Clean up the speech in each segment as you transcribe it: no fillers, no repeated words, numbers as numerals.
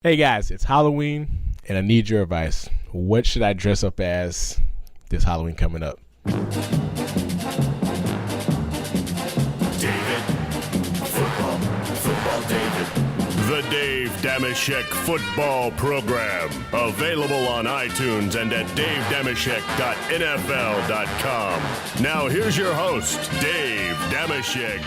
Hey guys, it's Halloween and I need your advice. What should I dress up as this Halloween coming up? David, football David. The Dave Dameshek Football Program. Available on iTunes and at davedameshek.nfl.com. Now here's your host, Dave Dameshek.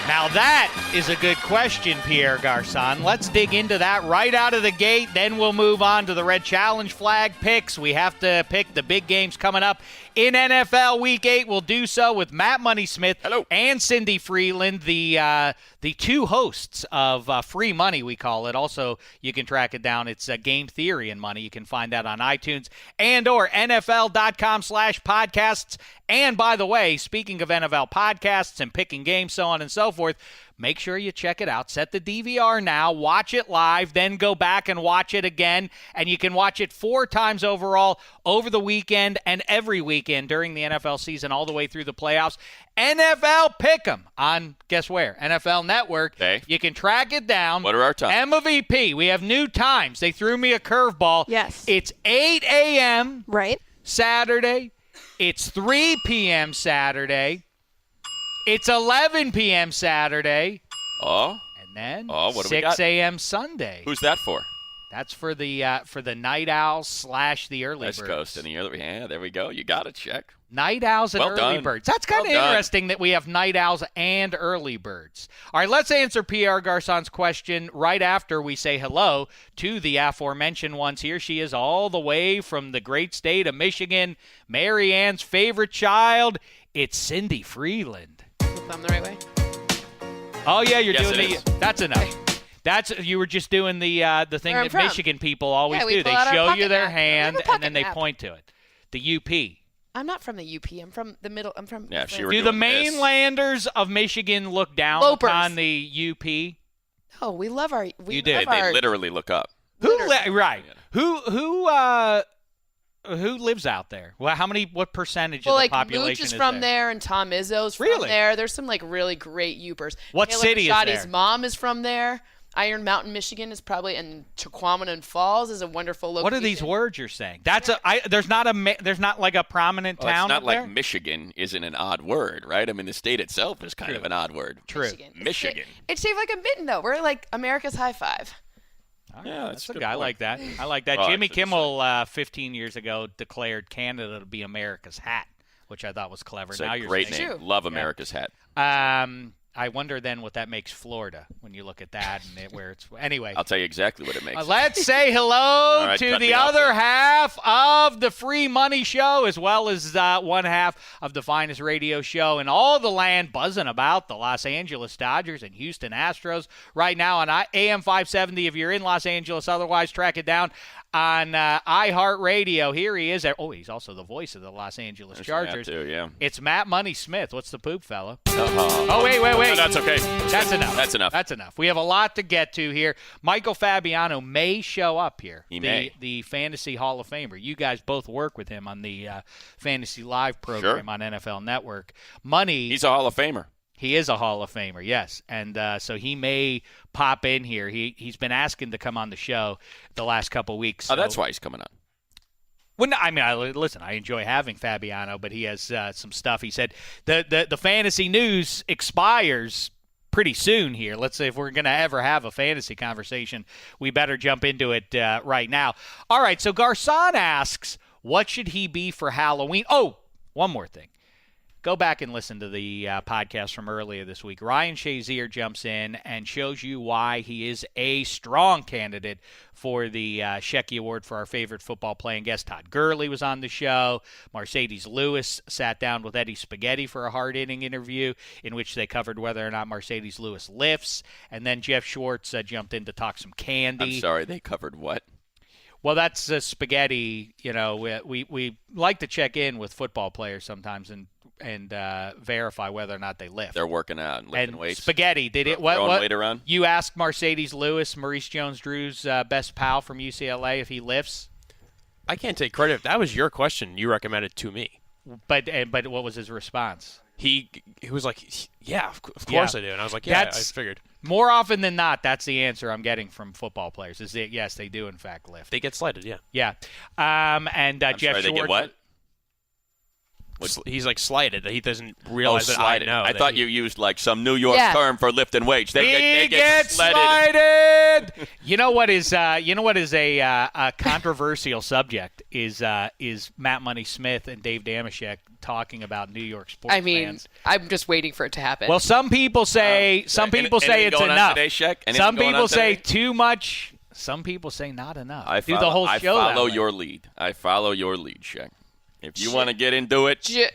Now that is a good question, Pierre Garçon. Let's dig into that right out of the gate. Then we'll move on to the Red Challenge flag picks. We have to pick the big games coming up in NFL Week 8. We'll do so with Matt Money Smith and Cynthia Frelund, the two hosts of Free Money, we call it. Also, you can track it down. It's Game Theory and Money. You can find that on iTunes and or NFL.com/podcasts. And by the way, speaking of NFL podcasts and picking games, so on and so forth, make sure you check it out. Set the DVR now, watch it live, then go back and watch it again. And you can watch it 4 times overall over the weekend and every weekend during the NFL season all the way through the playoffs. NFL Pick'em on, guess where? NFL Network. Okay. You can track it down. What are our times? EmmaVP. We have new times. They threw me a curveball. Yes. It's 8 a.m. Right. Saturday. It's 3 p.m. Saturday. It's 11 p.m. Saturday. Oh. And then what do we 6 got? a.m. Sunday. Who's that for? That's for the night owls / the early West birds. Coast and the early. Yeah, there we go. You got it, check. Night owls and Well early done. birds. That's kind of Well done. interesting that we have night owls and early birds. All right, let's answer Pierre Garçon's question right after we say hello to the aforementioned ones. Here she is all the way from the great state of Michigan, Mary Ann's favorite child. It's Cynthia Frelund. If I'm the right way. Oh, yeah, you're Yes, doing it is. That's enough. You were just doing the thing Where I'm that from. Michigan people always Yeah, we do. They pull out our show you pocket their map. We have a hand and pocket then they map. point to it. The UP. I'm not from the UP. I'm from the middle. I'm from. Yeah, she Michigan. were Do the doing this. mainlanders of Michigan look down Lopers. upon the UP? Oh, we love our. We You do. love They our, literally look up. Right. Who lives out there? Well, what percentage Well, of the like population Mooch is from there, and Tom Izzo's from Really? there. There's some like really great Upers. What Kayla city is Machadi's there? mom is from there. Iron Mountain, Michigan is probably, and Tequamanon Falls is a wonderful location. What are these words you're saying? There's not like a prominent Well, town it's not up like there? Michigan isn't an odd word, right? I mean, the state itself is kind of an odd word. True. Michigan. It's shaped like a mitten, though. We're like America's high five. All Yeah, that's that's a good. good I point. like that. I like that. Oh, Jimmy actually, Kimmel 15 years ago declared Canada to be America's hat, which I thought was clever. It's Now a you're great saying name. True. Love America's hat. I wonder then what that makes Florida when you look at that and where it's anyway. I'll tell you exactly what it makes. Let's say hello right, to cut the me off other there. half of the Free Money Show, as well as one half of the finest radio show in all the land, buzzing about the Los Angeles Dodgers and Houston Astros right now on AM 570 if you're in Los Angeles. Otherwise, track it down on iHeartRadio. Here he is. He's also the voice of the Los Angeles There's Chargers. that too, yeah. It's Matt Money Smith. What's the poop, fella? Oh, wait. No, that's okay. That's enough. That's enough. That's enough. We have a lot to get to here. Michael Fabiano may show up here. He may. The Fantasy Hall of Famer. You guys both work with him on the Fantasy Live program on NFL Network. Money. He's a Hall of Famer. He is a Hall of Famer, yes. And so he may pop in here. He's been asking to come on the show the last couple weeks. Oh, that's why he's coming on. Well, no, I mean, listen, I enjoy having Fabiano, but he has some stuff. He said the fantasy news expires pretty soon here. Let's say if we're going to ever have a fantasy conversation, we better jump into it right now. All right, so Garçon asks, what should he be for Halloween? Oh, one more thing. Go back and listen to the podcast from earlier this week. Ryan Shazier jumps in and shows you why he is a strong candidate for the Shecky Award for our favorite football playing guest. Todd Gurley was on the show. Mercedes Lewis sat down with Eddie Spaghetti for a hard-hitting interview in which they covered whether or not Mercedes Lewis lifts. And then Jeff Schwartz jumped in to talk some candy. I'm sorry, they covered what? Well, that's Spaghetti. You know, we like to check in with football players sometimes and verify whether or not they lift. They're working out and lifting And weights. Spaghetti, did it? Throwing What? weight around? You asked Mercedes Lewis, Maurice Jones-Drew's best pal from UCLA, if he lifts. I can't take credit. That was your question. You recommended to me. But what was his response? He was like, yeah, of course I do. And I was like, yeah, I figured. More often than not, that's the answer I'm getting from football players. Is that yes, they do in fact lift. They get slighted, yeah. Yeah. And I'm Jeff sorry, they Schwartz. get what? He's like slighted. He doesn't realize that slighted. I know. I that thought he- you used like some New York Yeah. term for lifting weights. They He get gets sledded. slighted. You know what is a controversial subject is Matt Money Smith and Dave Dameshek talking about New York sports I mean, fans. I'm just waiting for it to happen. Well, some people say it's anything going on enough. today, Shek? Anything Some going people on say today? too much. Some people say not enough. I Do the whole show that follow way. your lead. I follow your lead, Shek. If you want to get into it, J-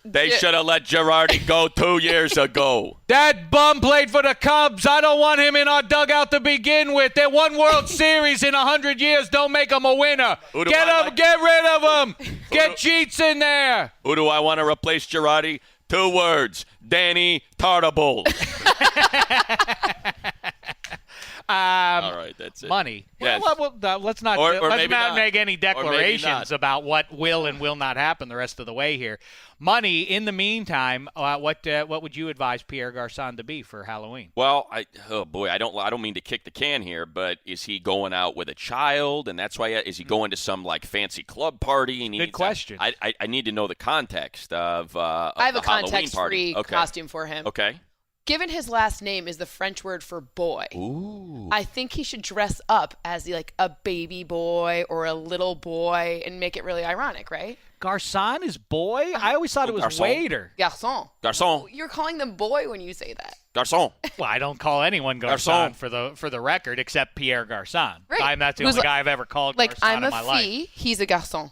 they should have let Girardi go 2 years ago. That bum played for the Cubs. I don't want him in our dugout to begin with. They won World Series in 100 years. Don't make him a winner. Who do Get I him. like? Get rid of him. Get Jeets in there. Who do I want to replace Girardi? 2 words. Danny Tartabull. All right, that's it. Money. Yes. Well, let's not Or let's maybe not not. make any Or maybe declarations not. about what will and will not happen the rest of the way here. Money. In the meantime, what would you advise Pierre Garçon to be for Halloween? Well, I don't mean to kick the can here, but is he going out with a child, and that's why is he going to some like fancy club party? And he Good needs question. I need to know the context of. I have the a Halloween context-free party. costume for him. Okay. Given his last name is the French word for boy, Ooh. I think he should dress up as like a baby boy or a little boy and make it really ironic, right? Garçon is boy. I always thought it was Garçon. waiter. Garçon. Garçon. You're calling them boy when you say that. Garçon. Well, I don't call anyone Garçon Garçon. for the record, except Pierre Garçon. Right. That's the Who's only like- guy I've ever called Like, Garçon I'm in a my life. fille, he's a garçon.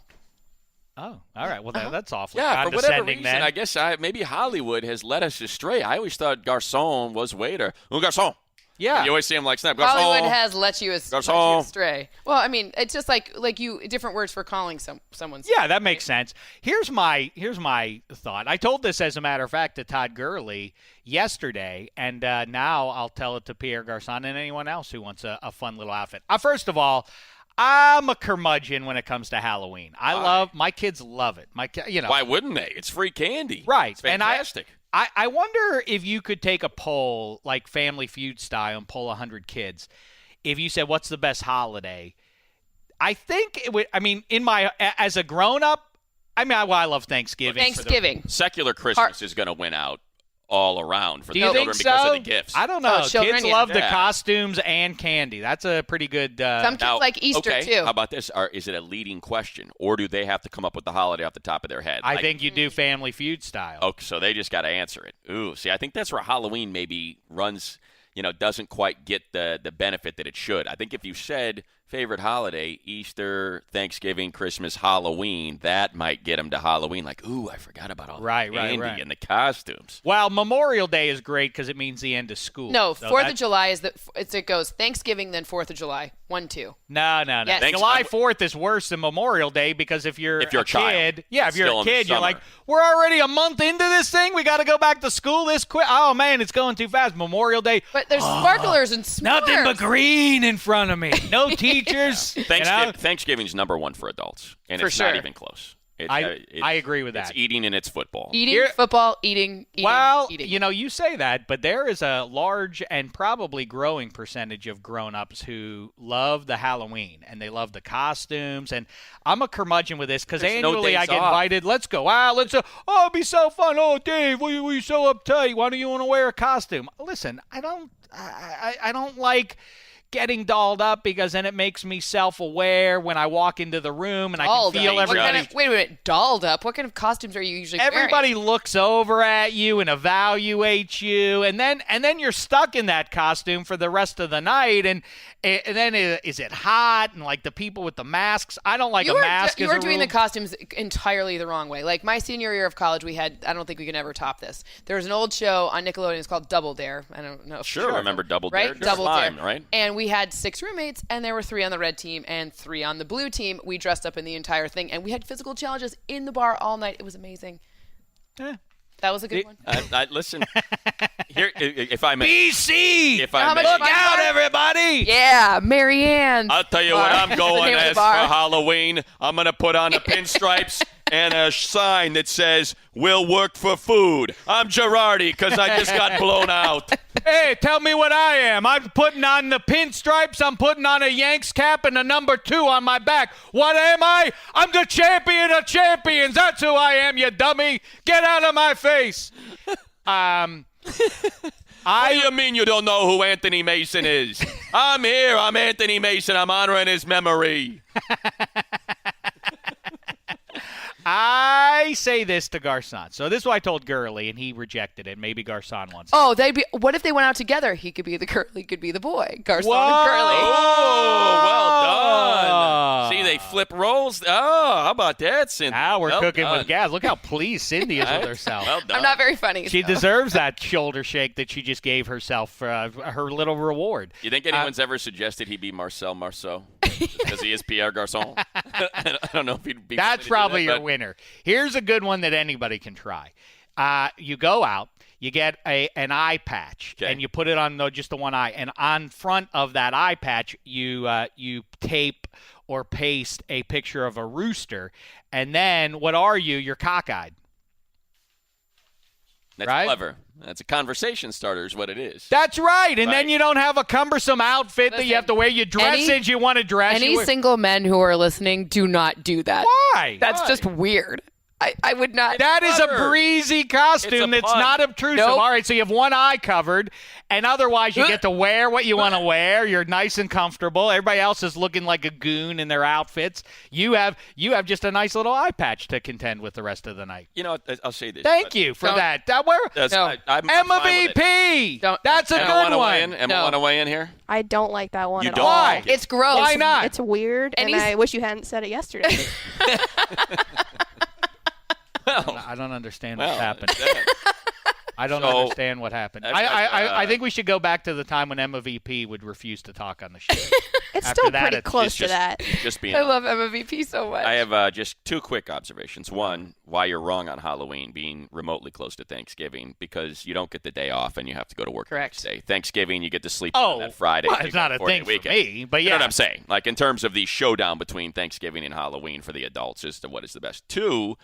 Oh, all right. Well, that's awfully Yeah, for whatever condescending reason, then. I guess maybe Hollywood has led us astray. I always thought garçon was waiter. Un garçon. Yeah. You always see him like snap. Garçon. Hollywood has let you Garçon. astray. Well, I mean, it's just like you different words for calling someone's. Yeah, that makes sense. Here's my thought. I told this, as a matter of fact, to Todd Gurley yesterday, and now I'll tell it to Pierre Garçon and anyone else who wants a fun little outfit. First of all, I'm a curmudgeon when it comes to Halloween. My kids love it. Why wouldn't they? It's free candy. Right. It's fantastic. And I wonder if you could take a poll, like Family Feud style, and poll 100 kids. If you said, what's the best holiday? I think it would, as a grown-up, I love Thanksgiving. Thanksgiving. Secular Christmas is going to win out all around for Do the you children think because so? of the gifts. I don't know. children, Kids yeah. love the Yeah. costumes and candy. That's a pretty good. Some kids like Easter okay, too. How about this? Is it a leading question, or do they have to come up with the holiday off the top of their head? I think you do Family Feud style. Okay, so they just got to answer it. Ooh, see, I think that's where Halloween maybe runs, doesn't quite get the benefit that it should. I think if you said favorite holiday, Easter, Thanksgiving, Christmas, Halloween, that might get them to Halloween. Like, ooh, I forgot about all the candy and the costumes. Well, Memorial Day is great because it means the end of school. No, So 4th of July is it goes Thanksgiving, then 4th of July. 1, 2. No. Yes. July 4th is worse than Memorial Day because if you're a kid, child, if it's you're still a in the kid, you're summer. like, we're already a month into this thing. We got to go back to school this quick. Oh man, it's going too fast. Memorial Day, But there's sparklers and s'mores. nothing but green in front of me. No teachers. Thanksgiving's number one for adults, and For it's not sure. even close. I agree with that. It's eating and it's football. Eating, football, eating, Well, eating. you say that, but there is a large and probably growing percentage of grown-ups who love the Halloween, and they love the costumes. And I'm a curmudgeon with this because There's no annually I days get off. invited. Let's go. It'll be so fun. Oh, Dave, why are you so uptight? Why do you want to wear a costume? Listen, I don't like getting dolled up because then it makes me self-aware when I walk into the room and I can feel everybody. Wait a minute, dolled up? What kind of costumes are you usually Everybody wearing? looks over at you and evaluates you, and then you're stuck in that costume for the rest of the night. And then is it hot? And like the people with the masks, I don't like a mask. You as are a doing rule. the costumes entirely the wrong way. Like my senior year of college, we had. I don't think we can ever top this. There was an old show on Nickelodeon. It's called Double Dare. I don't know. If Sure, you remember Double Dare? Right, Just Double slime, Dare. right? And we had 6 roommates, and there were 3 on the red team and 3 on the blue team. We dressed up in the entire thing, and we had physical challenges in the bar all night. It was amazing. Yeah. That was a good one. Listen, here, if I may. BC! If How I much may. Look My out, bar? everybody! Yeah, Marianne. I'll tell you what I'm The going name of the as for bar. Halloween. I'm going to put on the pinstripes and a sign that says, "We'll work for food. I'm Girardi because I just got blown out." Hey, tell me what I am. I'm putting on the pinstripes. I'm putting on a Yanks cap and a number 2 on my back. What am I? I'm the champion of champions. That's who I am, you dummy. Get out of my face. What do you mean you don't know who Anthony Mason is? I'm here. I'm Anthony Mason. I'm honoring his memory. I say this to Garcon. So this is what I told Gurley, and he rejected it. Maybe Garcon wants it. Oh, what if they went out together? He could be the girl, he could be the boy. Garcon Whoa. and Gurley. Oh, well done. See, they flip roles. Oh, how about that, Cynthia? Now we're Well cooking done. with gas. Look how pleased Cindy is with herself. Well done. I'm not very funny. She so. deserves that shoulder shake that she just gave herself for her little reward. You think anyone's ever suggested he be Marcel Marceau? Because he is Pierre Garçon? I don't know if he'd be. That's probably your winner. Here's a good one that anybody can try. You go out, you get an eye patch, Okay. and you put it on just the one eye. And on front of that eye patch, you tape or paste a picture of a rooster. And then what are you? You're cockeyed. That's right? clever. That's a conversation starter is what it is. That's right. And Right. then you don't have a cumbersome outfit that you have to wear. You dress as you want to dress. Any single men who are listening, do not do that. Why? That's Why? just weird. I would not. That is a Clever. breezy costume It's a that's pun. not obtrusive. Nope. All right, so you have one eye covered, and otherwise you get to wear what you want to wear. You're nice and comfortable. Everybody else is looking like a goon in their outfits. You have just a nice little eye patch to contend with the rest of the night. You know, I'll say this. Thank you for Don't- that. No. I'm fine with it. EmmaVP. Don't- That's a Emma, good want to weigh in? one. Emma, No. want to weigh in here? I don't like that one You at don't all. like it? It's gross. Why not? It's weird, And and he's- I wish you hadn't said it yesterday. I don't understand what happened. that- I don't So- understand what happened. That's like, I think we should go back to the time when EmmaVP would refuse to talk on the show. It's After still that, pretty it's close to just, that. just being I love EmmaVP so much. I have just two quick observations. One, why you're wrong on Halloween being remotely close to Thanksgiving, because you don't get the day off and you have to go to work Correct. the next day. Thanksgiving, you get to sleep Oh, on that Friday. well, You it's got not a 4-day thing for weekend. me, but You know yeah. what I'm saying? Like in terms of the showdown between Thanksgiving and Halloween for the adults as to what is the best. Two,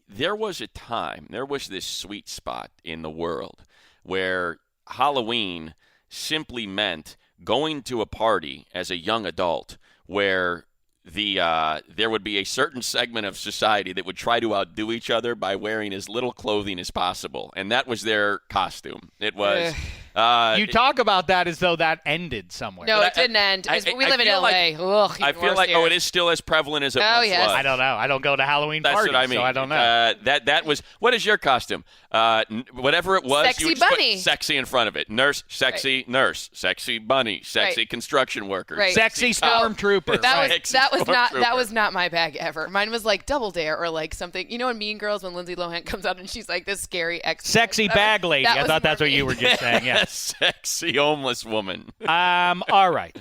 there was a time, there was this sweet spot in the world where Halloween simply meant going to a party as a young adult where there would be a certain segment of society that would try to outdo each other by wearing as little clothing as possible, and that was their costume. It was. You talk about that as though that ended somewhere. no, but it didn't end. I We live in feel LA. like- Ugh, I even feel worse like here. it is still as prevalent as it Oh, once yes. was. I don't know. I don't go to Halloween That's parties, what I mean. so I don't know. That was. What is your costume? Whatever it was, Sexy you would just bunny. put sexy in front of it. Nurse, sexy nurse, sexy bunny, sexy Right. construction worker, Right. Sexy cop. stormtrooper. That Right. was not my bag ever. Mine was like Double Dare or like something. You know in Mean Girls when Lindsay Lohan comes out and she's like this scary ex. Sexy bag lady. I thought that's what you were just saying. Yeah. sexy homeless woman. All right.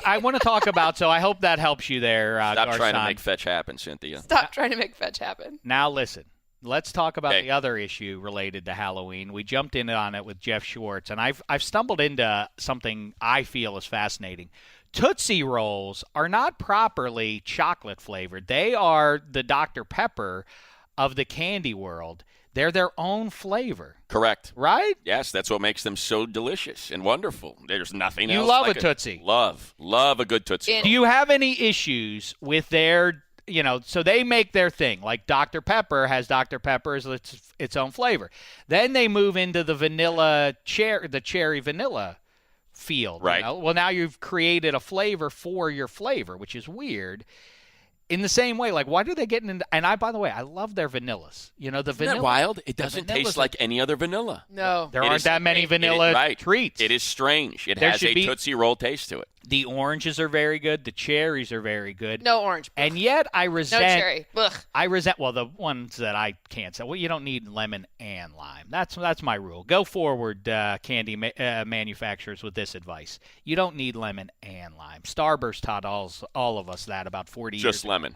I want to talk about. So I hope that helps you there, Stop trying to Garcon. make fetch happen, Cynthia. Stop trying to make fetch happen. Now listen. Let's talk about Okay. the other issue related to Halloween. We jumped in on it with Jeff Schwartz, and I've stumbled into something I feel is fascinating. Tootsie Rolls are not properly chocolate flavored. They are the Dr. Pepper of the candy world. They're their own flavor, Correct. right? Yes, that's what makes them so delicious and wonderful. There's nothing You else. love like a Tootsie. Love a good Tootsie. Do you have any issues with their, so they make their thing. Like Dr. Pepper has Dr. Pepper as its own flavor. Then they move into the the cherry vanilla field. Right. Well, now you've created a flavor for your flavor, which is weird. In the same way, like, why do they get into? And by the way, I love their vanillas. The Isn't vanilla. that wild? It the doesn't vanilla's taste like any other vanilla. No. There It aren't is- that many It- vanilla right. treats. It is strange. It There has should a be- Tootsie Roll taste to it. The oranges are very good. The cherries are very good. No orange. And yet I No resent. cherry. Ugh. Well, the ones that I can't say. Well, you don't need lemon and lime. That's my rule. Go forward, candy manufacturers, with this advice. You don't need lemon and lime. Starburst taught all of us that about 40 years Just ago. lemon.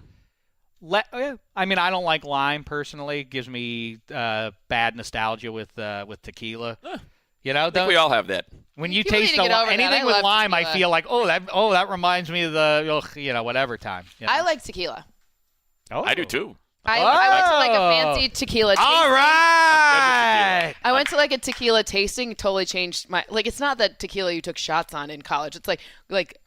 I mean, I don't like lime personally. It gives me bad nostalgia with tequila. I think we all have that. When you People need taste to get over that. anything I with love lime, I tequila. feel like that reminds me of the whatever time. I like tequila. Oh. I do too. I went to like a fancy tequila tasting. All right. I went to like a tequila tasting. Totally changed my like. It's not that tequila you took shots on in college. It's like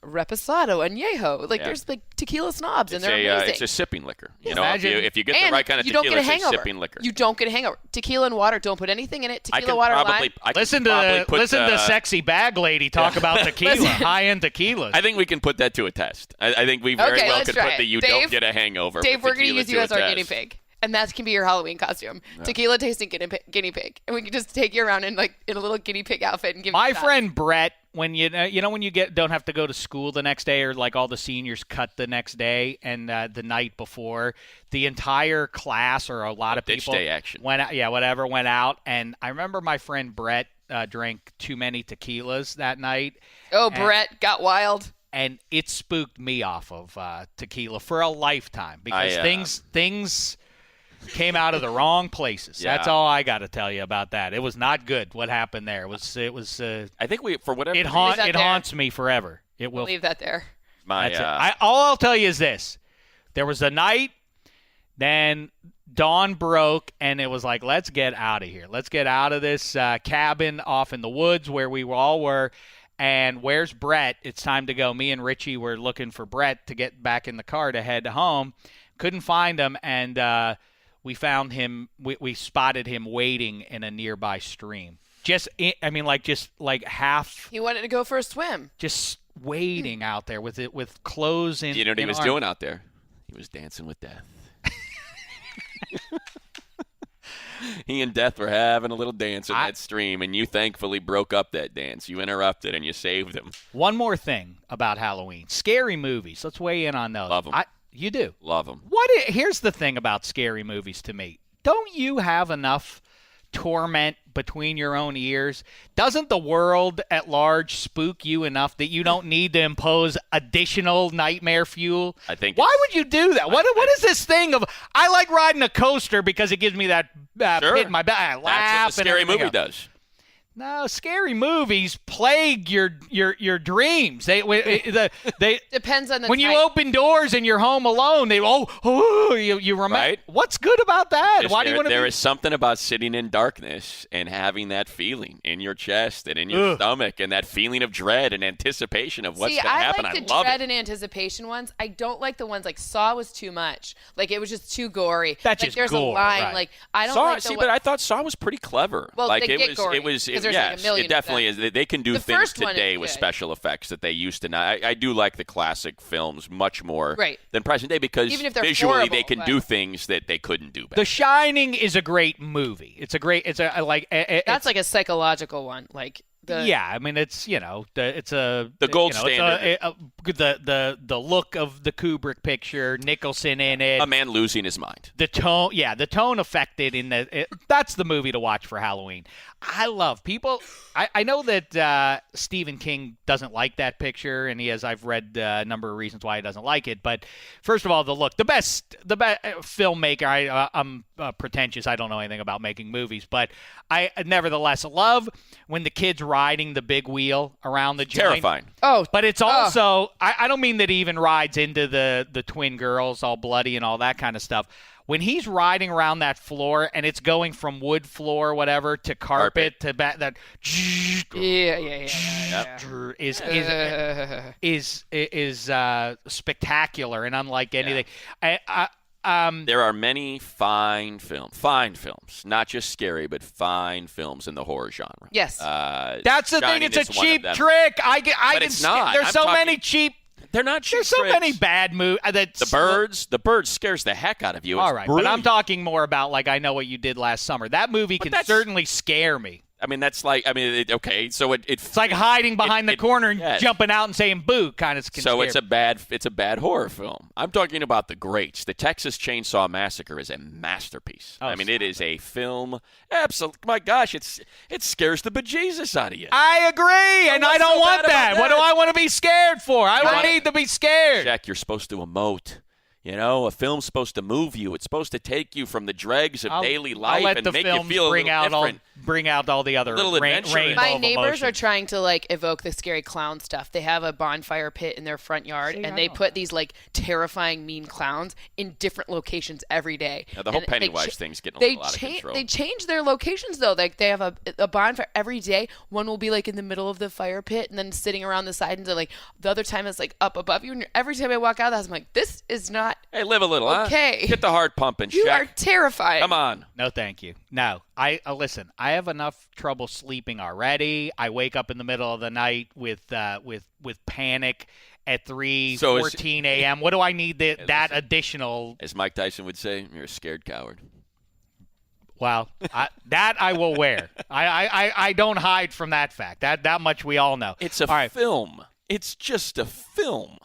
reposado and añejo. Like there's like tequila snobs and they're amazing. It's a sipping liquor. You know, Imagine. if you get and the right kind of you don't tequila, get a it's a hangover. sipping liquor. You don't get a hangover. Tequila and water. Don't put anything in it. I Tequila, can water, probably, lime. I can Listen probably put, to sexy bag lady talk about tequila, high-end tequilas. I think we can put that to a test. I think we very well let's could try put it. the you Dave, don't get a hangover. Dave, we're going to tequila use you as a our test. guinea pig. And that can be your Halloween costume. Yeah. Tequila tasting guinea pig. And we can just take you around in a little guinea pig outfit and give you My shots. friend Brett, when when you don't have to go to school the next day, or like all the seniors cut the next day, and the night before, the entire class or a lot of people day action. went out. And I remember my friend Brett drank too many tequilas that night. Oh, Brett got wild. And it spooked me off of tequila for a lifetime because things came out of the wrong places. Yeah. That's all I got to tell you about that. It was not good. What happened there? It was. I think for whatever it haunts me forever. It will leave that there. All I'll tell you is this: there was a night, then dawn broke, and it was like, let's get out of here. Let's get out of this cabin off in the woods where we all were. And where's Brett? It's time to go. Me and Richie were looking for Brett to get back in the car to head home. Couldn't find him, and we found him. We spotted him waiting in a nearby stream. Just half. He wanted to go for a swim. Just waiting out there with clothes in. You know what he was arm. doing out there? He was dancing with death. He and Death were having a little dance in that stream, and you thankfully broke up that dance. You interrupted, and you saved him. One more thing about Halloween. Scary movies. Let's weigh in on those. Love them. You do? Love them. Here's the thing about scary movies to me. Don't you have enough torment between your own ears? Doesn't the world at large spook you enough that you don't need to impose additional nightmare fuel? I think. Why would you do that? What is this thing of I like riding a coaster because it gives me that pit in my back. I laugh. That's what a scary movie does. No, scary movies plague your dreams. They depends on the when type. you open doors and you're home alone. You remember right? What's good about that? Why do you want to? There is something about sitting in darkness and having that feeling in your chest and in your stomach, and that feeling of dread and anticipation of what's going to happen. I like the love dread it. and anticipation ones. I don't like the ones like Saw was too much. Like it was just too gory. That's like, just there's gore, a line. right. Like I don't Saw, like the but I thought Saw was pretty clever. Well, like they it get was, gory, it was, 'cause there's yes, like a million it definitely of is. They can do The things first one today is with good. special effects that they used to not. I do like the classic films much more Right. than present day because Even if they're visually horrible, they can but- do things that they couldn't do back The Shining is a great movie. It's a That's like a psychological one. Like yeah, I mean it's the gold standard. The look of the Kubrick picture, Nicholson in it, a man losing his mind. the tone affected in that's the movie to watch for Halloween. I love people. I know that Stephen King doesn't like that picture, and I've read a number of reasons why he doesn't like it. But first of all, the look, the best filmmaker. I'm pretentious. I don't know anything about making movies, but I nevertheless love when the kid's riding the big wheel around the joint. Terrifying. oh, But it's also I don't mean that he even rides into the twin girls all bloody and all that kind of stuff. When he's riding around that floor and it's going from wood floor, whatever, to carpet. To that is spectacular and unlike anything. There are many fine films, not just scary, but fine films in the horror genre. Yes. That's the thing. Shining It's a is one of cheap them. trick. But it's not. There's I'm so talking- many cheap. They're not cheap There's so tricks. many bad movies. The bird scares the heck out of you. All It's right, brilliant. but I'm talking more about like I Know What You Did Last Summer. That movie can certainly scare me. I mean, that's like, okay, so It's like hiding behind the corner and yes. jumping out and saying "boo" kind of. So it's a bad horror film. I'm talking about the greats. The Texas Chainsaw Massacre is a masterpiece. Oh, it is a film. Absolutely, my gosh, it scares the bejesus out of you. I agree, and what's I don't so want bad that. about What do that? I want to be scared for? I don't need to be scared. Jack, you're supposed to emote. A film's supposed to move you. It's supposed to take you from the dregs of daily life and make you feel a little different. Bring out all the other rainbow My neighbors emotion. are trying to evoke the scary clown stuff. They have a bonfire pit in their front yard, and they put these terrifying mean clowns in different locations every day. Now, the whole Pennywise thing's getting a little out of control. They change their locations though. They have a bonfire every day. One will be in the middle of the fire pit, and then sitting around the side, and the other time it's up above you. And every time I walk out of the house, I'm like, this is not. Hey, live a little, okay. Huh? Get the heart pumping. You Shaq. are terrifying. Come on. No, thank you. No, listen. I have enough trouble sleeping already. I wake up in the middle of the night with panic at 3:14 a.m. What do I need that additional? As Mike Tyson would say, you're a scared coward. Well, that I will wear. I don't hide from that fact. That much we all know. It's a film. It's just a film.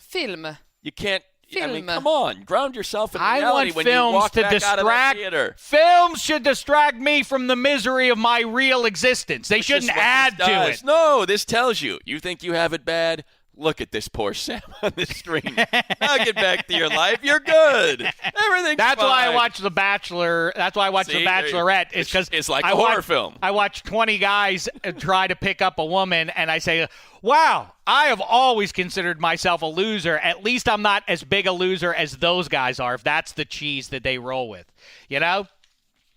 Film. You can't. Film. I mean, come on. Ground yourself in reality I want when films you walk to back distract. out of that theater. Films should distract me from the misery of my real existence. They shouldn't add to it. No, this tells you. You think you have it bad? Look at this poor Sam on the screen. Now get back to your life. You're good. Everything's That's fine. why I watch The Bachelor. That's why I watch The Bachelorette. It's because it's like a horror film. I watch 20 guys try to pick up a woman, and I say, wow, I have always considered myself a loser. At least I'm not as big a loser as those guys are, if that's the cheese that they roll with. You know?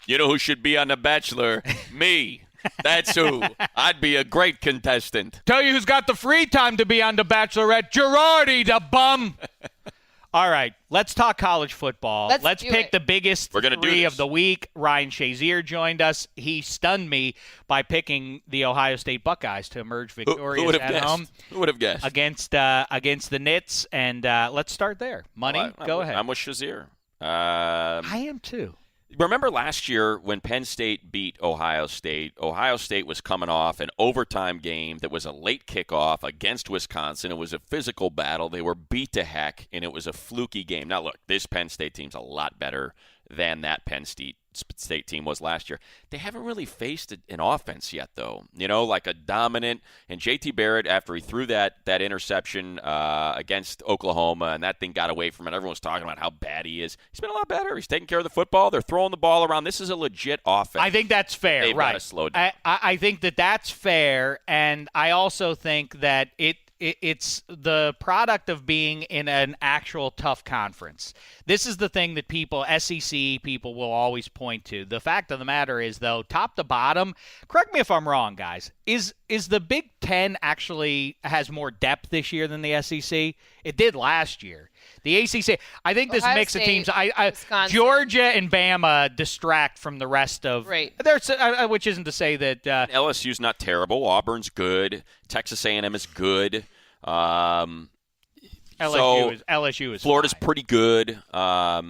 You know who should be on The Bachelor? Me. That's who. I'd be a great contestant. Tell you who's got the free time to be on The Bachelorette. Girardi, the bum. All right, let's talk college football. Let's pick the biggest three of the week. Ryan Shazier joined us. He stunned me by picking the Ohio State Buckeyes to emerge victorious at home. Who would have guessed? Against the Knits. And let's start there. Money, go ahead. I'm with Shazier. I am too. Remember last year when Penn State beat Ohio State? Ohio State was coming off an overtime game that was a late kickoff against Wisconsin. It was a physical battle. They were beat to heck, and it was a fluky game. Now, look, this Penn State team's a lot better than that Penn State team was last year. They haven't really faced an offense yet, though. Like a dominant. And J.T. Barrett, after he threw that interception against Oklahoma, and that thing got away from it, everyone was talking about how bad he is. He's been a lot better. He's taking care of the football. They're throwing the ball around. This is a legit offense. I think that's fair. They've right. got to slow down. I think that's fair, and I also think that it's the product of being in an actual tough conference. This is the thing that SEC people will always point to. The fact of the matter is, though, top to bottom, correct me if I'm wrong, guys, is the Big Ten actually has more depth this year than the SEC? It did last year. The ACC, I think this Ohio mix State, of teams, Georgia and Bama distract from the rest of. Right. Which isn't to say that LSU's not terrible. Auburn's good. Texas A&M is good. LSU is Florida's fine. pretty good. I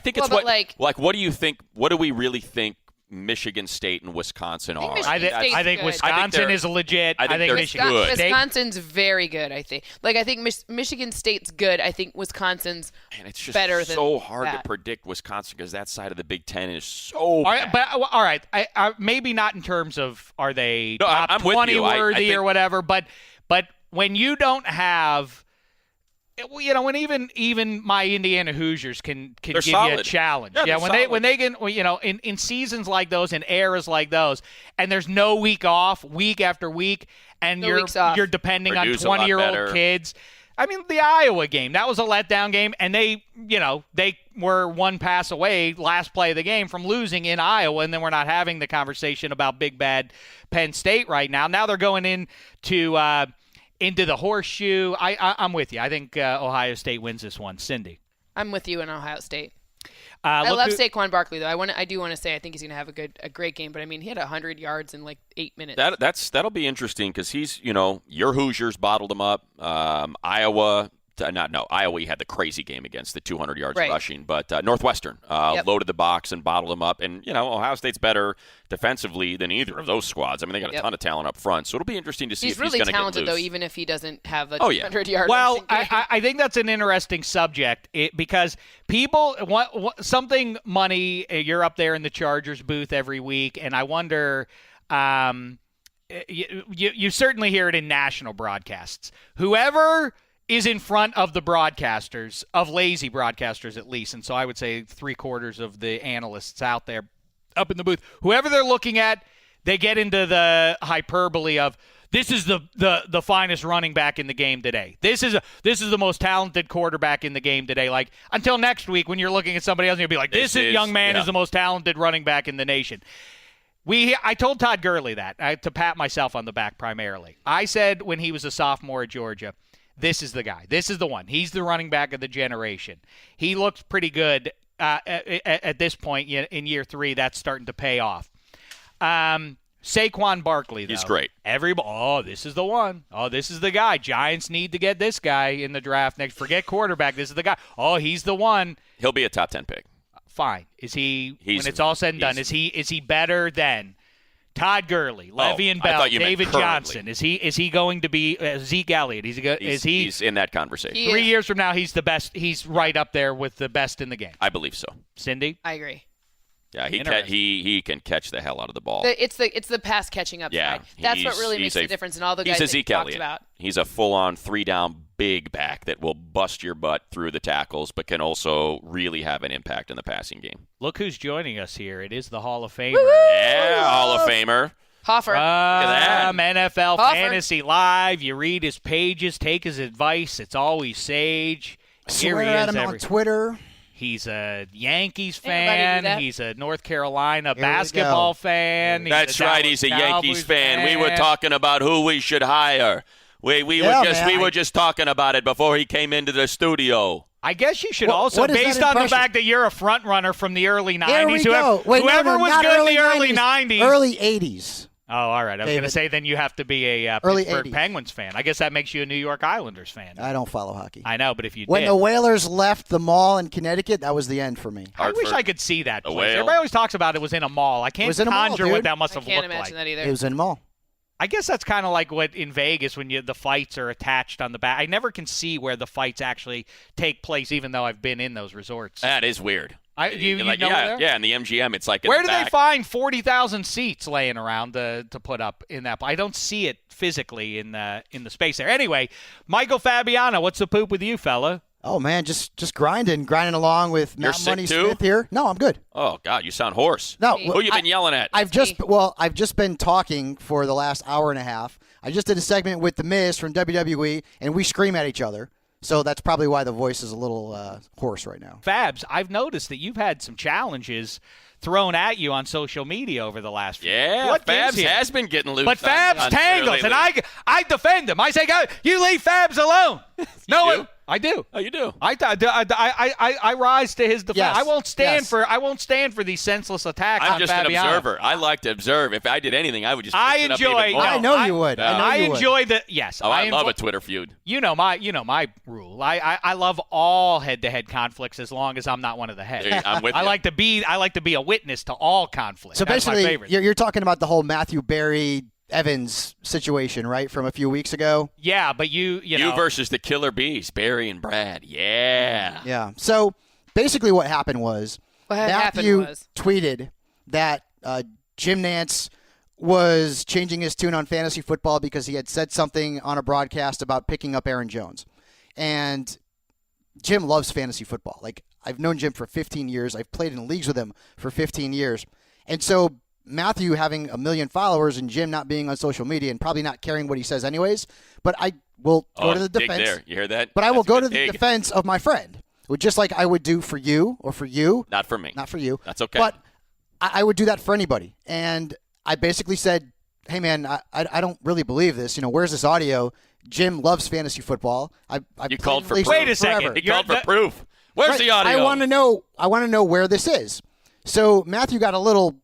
think it's what do you think? What do we really think Michigan State and Wisconsin are? I think Wisconsin is legit. I think Michigan good. Wisconsin's very good, I think. I think Michigan State's good. I think Wisconsin's it's just better than so hard that. to predict Wisconsin because that side of the Big Ten is so bad. All right. Maybe not in terms of are they top I'm 20 with you. worthy or whatever, but when you don't have when even my Indiana Hoosiers can give solid. you a challenge. Yeah, when they get in seasons like those, in eras like those, and there's no week off, week after week, and you're depending on 20-year-old kids. I mean, the Iowa game, that was a letdown game, and they were one pass away, last play of the game, from losing in Iowa, and then we're not having the conversation about big bad Penn State right now. Now they're going into the horseshoe. I'm with you. I think Ohio State wins this one. Cindy. I'm with you in Ohio State. I love Saquon Barkley, though. I do want to say I think he's going to have a great game. But, I mean, he had 100 yards in 8 minutes. That'll be interesting because he's, your Hoosiers bottled him up. Iowa had the crazy game against the 200 yards rushing, but Northwestern loaded the box and bottled them up. And, Ohio State's better defensively than either of those squads. I mean, they got a ton of talent up front, so it'll be interesting to see if he's going to get loose. He's really talented, though, even if he doesn't have a 200-yard Well, I think that's an interesting subject because people want something money. You're up there in the Chargers booth every week, and I wonder you certainly hear it in national broadcasts. Whoever is in front of the broadcasters, of lazy broadcasters at least, and so I would say 3/4 of the analysts out there up in the booth, whoever they're looking at, they get into the hyperbole of, this is the finest running back in the game today. This is the most talented quarterback in the game today. Like, until next week when you're looking at somebody else and you'll be like, this young man is the most talented running back in the nation. I told Todd Gurley that, to pat myself on the back primarily. I said when he was a sophomore at Georgia, this is the guy. This is the one. He's the running back of the generation. He looks pretty good at this point in year 3. That's starting to pay off. Saquon Barkley, though. He's great. This is the one. Oh, this is the guy. Giants need to get this guy in the draft next. Forget quarterback. This is the guy. Oh, he's the one. He'll be a top 10 pick. Fine. Is he, when it's all said and done, is he better than Todd Gurley, Le'Veon Bell, David Johnson? Is he going to be Zeke Elliott? He's in that conversation. 3 years from now, he's the best. He's right up there with the best in the game. I believe so. Cindy? I agree. Yeah, he can catch the hell out of the ball. It's the pass catching up side. That's what really makes the difference in all the guys that you talked about. He's a full-on 3-down big back that will bust your butt through the tackles, but can also really have an impact in the passing game. Look who's joining us here. It is the Hall of Famer. Woo-hoo! Yeah, Hall of Famer. Hoffer. Look at that. NFL Hoffer. Fantasy Live. You read his pages, take his advice. It's always sage. Swear at him on Twitter. He's a Yankees Everybody do that. fan. He's a North Carolina basketball fan. That's right. He's a Yankees fan. We were talking about who we should hire. We were just talking about it before he came into the studio. I guess you should also, based on the fact that you're a front runner from the early 90s. There we go. Whoever was good in the early 90s. Early 80s. Oh, all right. I was going to say then you have to be a Pittsburgh 80s. Penguins fan. I guess that makes you a New York Islanders fan. I don't follow hockey. I know, but if you When the Whalers left the mall in Connecticut, that was the end for me. I wish I could see that place. Everybody always talks about it was in a mall. I can't conjure what that must have looked like. I can't imagine that either. It was in a mall. I guess that's kind of like what in Vegas when the fights are attached on the back. I never can see where the fights actually take place, even though I've been in those resorts. That is weird. You know there? Yeah, in the MGM, it's like where do they find 40,000 seats laying around to put up in that? I don't see it physically in the space there. Anyway, Michael Fabiano, what's the poop with you, fella? Oh man, just grinding along with Matt Money Smith here. No, I'm good. Oh God, you sound hoarse. No, who you been yelling at? I've just been talking for the last hour and a half. I just did a segment with The Miz from WWE, and we scream at each other. So that's probably why the voice is a little hoarse right now. Fabs, I've noticed that you've had some challenges thrown at you on social media over the last few years. Yeah, Fabs has been getting loose. But Fabs tangles, and I defend him. I say, you leave Fabs alone. No, I do. Oh, you do. I rise to his defense. Yes. I won't stand for these senseless attacks. I'm on just Fabiano. an observer. I like to observe. If I did anything, I would just. I know you would. I enjoy the yes. Oh, I love a Twitter feud. You know my rule. I love all head-to-head conflicts as long as I'm not one of the heads. I'm with you. I like to be a witness to all conflicts. So That's basically, my favorite. you're talking about the whole Matthew Berry Evans situation, right, from a few weeks ago? Yeah, but you know. You versus the Killer Bees, Barry and Brad. Yeah. Yeah. So basically what happened was Matthew tweeted that Jim Nantz was changing his tune on fantasy football because he had said something on a broadcast about picking up Aaron Jones. And Jim loves fantasy football. Like, I've known Jim for 15 years. I've played in leagues with him for 15 years. And so Matthew having 1 million followers and Jim not being on social media and probably not caring what he says anyways, but I will go to the defense. There. You hear that? But I will go to the defense of my friend, just like I would do for you or for you. Not for me. Not for you. That's okay. But I would do that for anybody. And I basically said, hey, man, I don't really believe this. Where's this audio? Jim loves fantasy football. You called for proof. Wait a second. He called for proof. Where's the audio? I want to know where this is. So Matthew got a little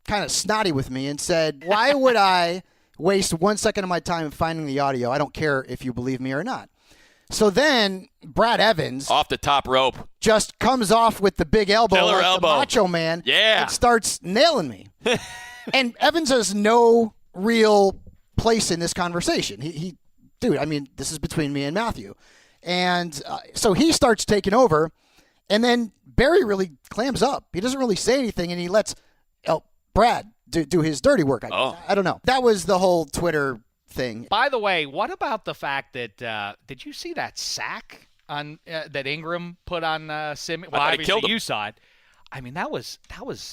kind of snotty with me and said, why would I waste 1 second of my time finding the audio? I don't care if you believe me or not. So then Brad Evans, off the top rope, just comes off with the big elbow, the Macho Man, and starts nailing me. And Evans has no real place in this conversation. Dude, I mean, this is between me and Matthew. And so he starts taking over, and then Barry really clams up. He doesn't really say anything, and he lets Brad do his dirty work. I don't know. That was the whole Twitter thing. By the way, what about the fact that did you see that sack on that Ingram put on Simmons? Well, obviously you saw it. I mean, that was.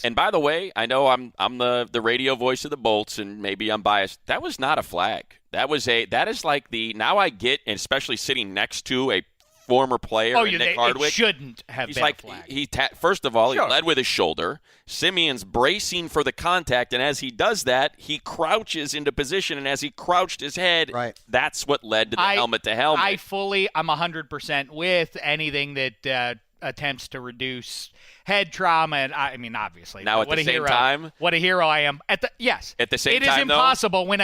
And by the way, I know I'm the radio voice of the Bolts, and maybe I'm biased. That was not a flag. That is like now I get, and especially sitting next to a former player, Nick Hardwick. It shouldn't have been a flag. First of all, he led with his shoulder. Simeon's bracing for the contact, and as he does that, he crouches into position, and as he crouched his head, that's what led to the helmet to helmet. I'm 100% with anything that attempts to reduce head trauma, and I mean, obviously. Now at the same time, what a hero I am. At the same time, it is impossible when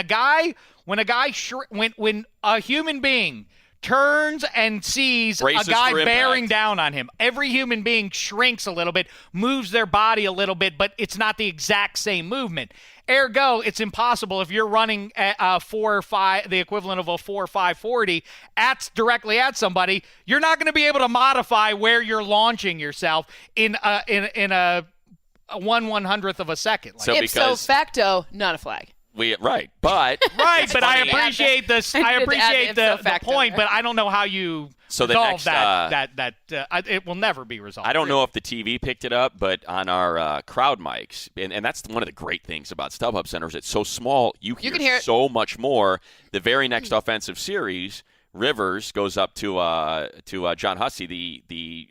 a human being turns and sees braces a guy bearing down on him. Every human being shrinks a little bit, moves their body a little bit, but it's not the exact same movement. Ergo, it's impossible if you're running at the equivalent of a 4.540 directly at somebody. You're not going to be able to modify where you're launching yourself in a 1/100th of a second. So ipso facto, not a flag. But I appreciate this. I appreciate the point, but I don't know how you resolve that. It will never be resolved. I don't know if the TV picked it up, but on our crowd mics, and that's one of the great things about StubHub Centers. It's so small, you can hear so much more. The very next offensive series, Rivers goes up to John Hussey, the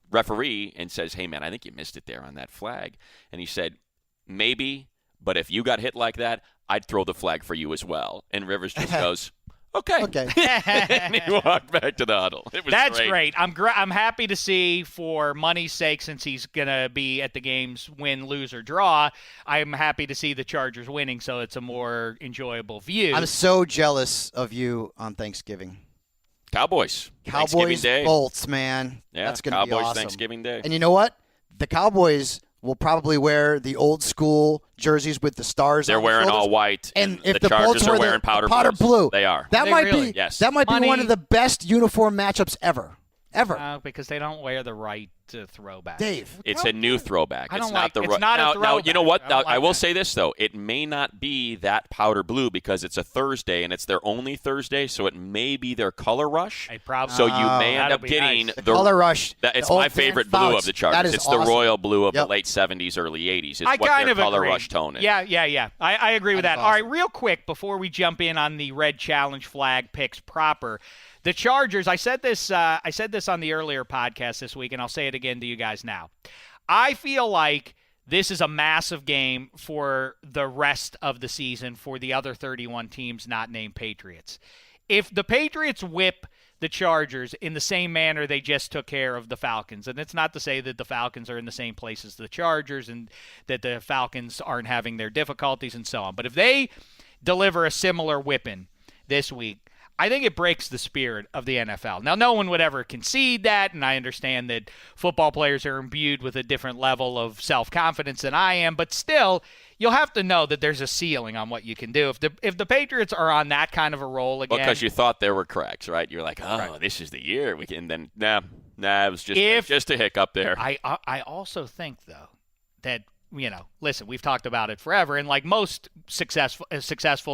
referee, and says, "Hey man, I think you missed it there on that flag." And he said, "Maybe. But if you got hit like that, I'd throw the flag for you as well." And Rivers just goes, okay. And he walked back to the huddle. That's great. I'm happy to see, for money's sake, since he's going to be at the games win, lose, or draw, I'm happy to see the Chargers winning, so it's a more enjoyable view. I'm so jealous of you on Thanksgiving. Cowboys Day. Bolts, man. Yeah, that's going to be awesome. Cowboys Thanksgiving Day. And you know what? The Cowboys will probably wear the old school jerseys with the stars. They're on wearing the all white, and if the Chargers Bolts are wear wearing powder blue. They are. That might be Money, one of the best uniform matchups ever. Because they don't wear the right throwback. Dave, it's a new throwback. It's not a throwback. Now, you know what? I will say this, though. It may not be that powder blue because it's a Thursday, and it's their only Thursday, so it may be their color rush. So you may end up getting the color rush. It's my favorite blue of the Chargers. It's awesome. The royal blue of the late 70s, early 80s. It's what their color rush tone is. Yeah. I agree with that. Awesome. All right, real quick, before we jump in on the red challenge flag picks proper, the Chargers, I said this on the earlier podcast this week, and I'll say it again to you guys now. I feel like this is a massive game for the rest of the season for the other 31 teams not named Patriots. If the Patriots whip the Chargers in the same manner they just took care of the Falcons, and it's not to say that the Falcons are in the same place as the Chargers and that the Falcons aren't having their difficulties and so on, but if they deliver a similar whipping this week, I think it breaks the spirit of the NFL. Now, no one would ever concede that, and I understand that football players are imbued with a different level of self-confidence than I am, but still, you'll have to know that there's a ceiling on what you can do. If the Patriots are on that kind of a roll again... Well, because you thought there were cracks, right? You're like, This is the year. And then, nah, it was just a hiccup there. I also think, though, that... listen, we've talked about it forever, and like most successful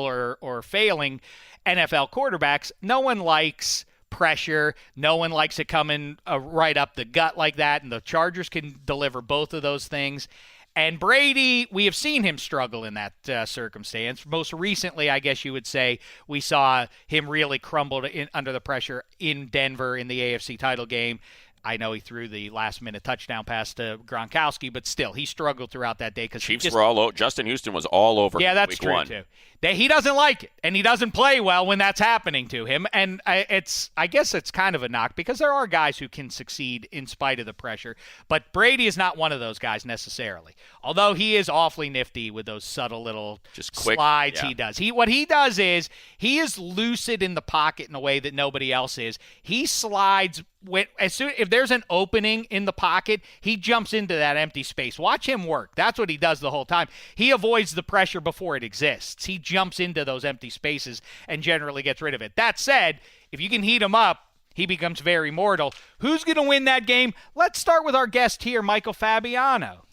or failing NFL quarterbacks, no one likes pressure. No one likes it coming right up the gut like that, and the Chargers can deliver both of those things. And Brady, we have seen him struggle in that circumstance. Most recently, I guess you would say, we saw him really crumble under the pressure in Denver in the AFC title game. I know he threw the last-minute touchdown pass to Gronkowski, but still, he struggled thguroughout that day. Chiefs were all over. Justin Houston was all over. Yeah, that's true, too. He doesn't like it, and he doesn't play well when that's happening to him. And I guess it's kind of a knock because there are guys who can succeed in spite of the pressure, but Brady is not one of those guys necessarily, although he is awfully nifty with those subtle little slides he does. What he does is he is lucid in the pocket in a way that nobody else is. He slides if there's an opening in the pocket, he jumps into that empty space. Watch him work. That's what he does the whole time. He avoids the pressure before it exists. He jumps into those empty spaces and generally gets rid of it. That said, if you can heat him up, he becomes very mortal. Who's going to win that game? Let's start with our guest here, Michael Fabiano.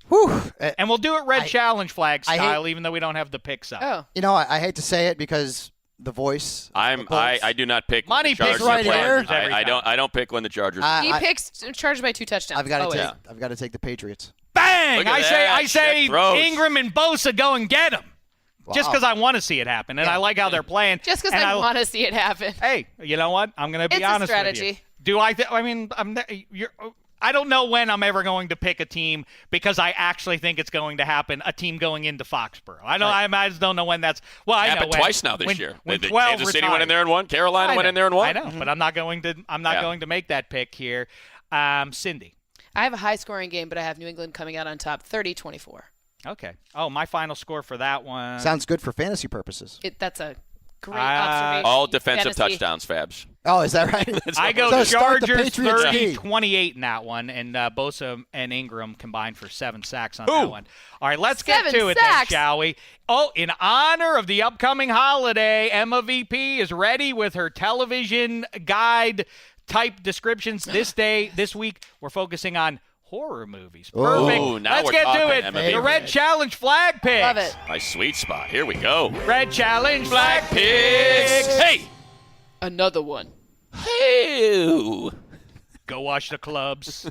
Whew. And we'll do it red challenge flag style, even though we don't have the picks up. Oh. You know, I hate to say it because the voice. I do not pick. Money when the picks Chargers right play. here. Every I time. don't pick when the Chargers. He picks Chargers by 2 touchdowns. I've got to always. I've got to take the Patriots. Bang! Look at I that. say Check throws. Ingram and Bosa go and get him. Just Wow. because I want to see it happen, and I like how they're playing. Just because and I want to see it happen. Hey, you know what? I'm going to be It's a honest with you. strategy. Do I? I mean, I don't know when I'm ever going to pick a team because I actually think it's going to happen. A team going into Foxborough. I know. Right. I just don't know when that's. Well, I know happened when, twice now this year. When The 12 Kansas City retired. went in there and won. Carolina went in there and won. I know, but I'm not going to. I'm not going to make that pick here. Cindy. I have a high-scoring game, but I have New England coming out on top, 30-24. Okay. Oh, my final score for that one. Sounds good for fantasy purposes. That's a great observation. All defensive Fantasy. touchdowns, Fabs. Oh, is that right? I go So start the Chargers Patriots 30-28 in that one, and Bosa and Ingram combined for 7 sacks on that one. All right, let's get 7 to it then, sacks. shall we? Oh, in honor of the upcoming holiday, EmmaVP is ready with her television guide type descriptions. This week, we're focusing on horror movies. Perfect. Ooh, now let's we're get to talking, it. EmmaVP. The Red Challenge flag picks. Love it. My sweet spot. Here we go. Red Challenge flag Picks. picks. Hey. Another one. Hey. Go watch the clubs.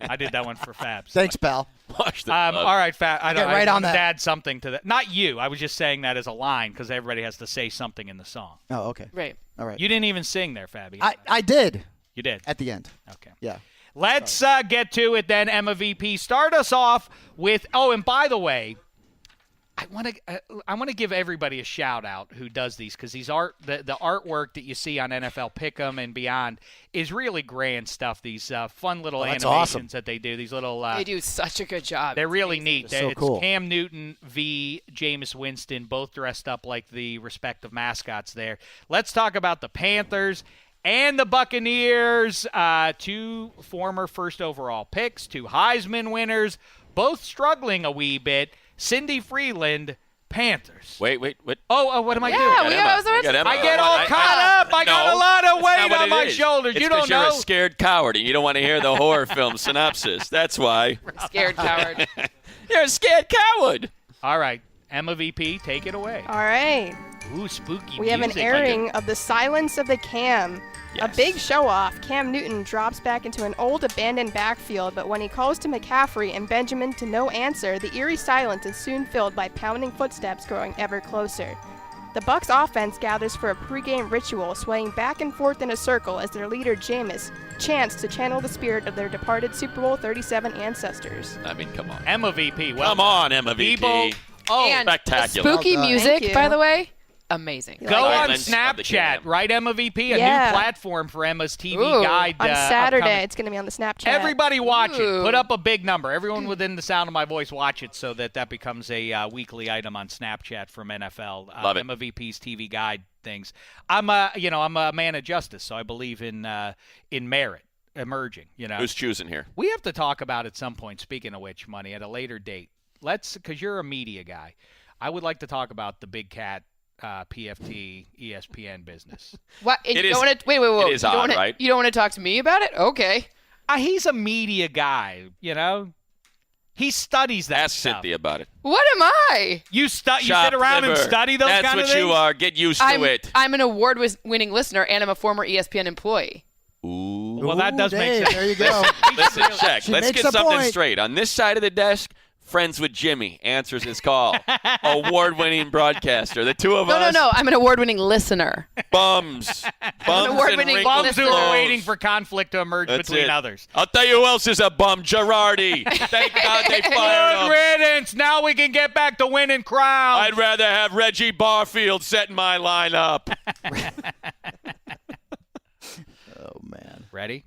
I did that one for Fabs. Thanks, pal. Watch the All right, Fab. I Get right I on that. wanted to add something to that. Not you. I was just saying that as a line because everybody has to say something in the song. Oh, okay. Right. All right. You didn't even sing there, Fabi. I did You did. at the end. Okay. Yeah. Let's get to it then, EmmaVP. Start us off with. Oh, and by the way, I want to give everybody a shout out who does these because the artwork that you see on NFL Pick'em and beyond is really grand stuff. These fun little that's animations awesome. that they do. These little. They do such a good job. They're really neat. So It's cool. Cam Newton v. Jameis Winston, both dressed up like the respective mascots there. Let's talk about the Panthers and the Buccaneers. 2 former first overall picks, 2 Heisman winners, both struggling a wee bit. Cynthia Frelund, Panthers. Wait. Oh, what am I doing? I was about to say. I get all caught up. I got a lot of weight on my shoulders. It's You don't 'cause you're know. a scared coward and you don't want to hear the horror film synopsis. That's why. Scared coward. You're a scared coward. All right, EmmaVP, take it away. All right. Ooh, spooky We have an music. airing of The Silence of the Cam. Yes. A big show-off. Cam Newton drops back into an old abandoned backfield, but when he calls to McCaffrey and Benjamin to no answer, the eerie silence is soon filled by pounding footsteps growing ever closer. The Bucs offense gathers for a pregame ritual, swaying back and forth in a circle as their leader Jameis chants to channel the spirit of their departed Super Bowl 37 ancestors. I mean, come on. EmmaVP. Well, Come on, EmmaVP. people. Oh, And spectacular. Spooky Well done. music, Thank you. by the way. Amazing. go on Silence of the Snapchat, Cam. right, EmmaVP? A Yeah. new platform for Emma's TV Ooh. guide. On Saturday, upcoming. it's going to be on the Snapchat. Everybody watch it. Ooh. Put up a big number. Everyone within the sound of my voice, watch it so that becomes a weekly item on Snapchat from NFL. Love it. EmmaVP's TV guide things. I'm a man of justice, so I believe in merit emerging. Who's choosing here? We have to talk about at some point. Speaking of which, money at a later date. Because you're a media guy. I would like to talk about the Big Cat PFT ESPN business. What? And It you is- don't want to wait. it is You don't odd, wanna- right? You don't want to talk to me about it? Okay. He's a media guy, He studies that Ask stuff. Cynthia about it. What am I? You sit Shop around and liver. study those That's kind of what things? you are. Get used to it. I'm an award-winning listener, and I'm a former ESPN employee. Ooh. Well, that does make Dave, sense. There you go. Listen, check. She Let's makes get a something point. straight. On this side of the desk, friends with Jimmy answers his call. Award-winning broadcaster. The two of us. No. I'm an award-winning listener. Bums. Bums and award-winning wrinkles. Bums who Listener. are waiting for conflict to emerge That's between it. others. I'll tell you who else is a bum. Girardi. Thank God they fired Good him. riddance. Now we can get back to winning crowns. I'd rather have Reggie Barfield set in my lineup. Oh man. Ready?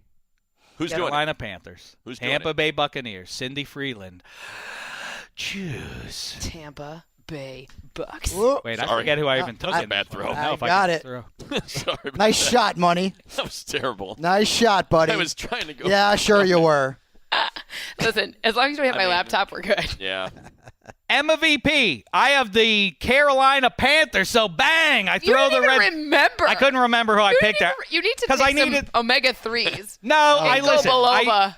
Who's doing it? Carolina Panthers. Who's doing Tampa it? Bay Buccaneers. Cynthia Frelund. Choose. Tampa Bay Bucks. Whoa. Wait, I Sorry. forget who I even took I- in Bad this one. throw. I don't know if I can got it. throw. Sorry about Nice that. shot, Money. That was terrible. Nice shot, buddy. I was trying to go. Yeah, sure you were. Listen, as long as we have my mean- laptop, we're good. Yeah. EmmaVP. I have the Carolina Panthers, so bang! I throw the red. Remember? I couldn't remember who I picked there. You need to take some omega-3s. No, I listen.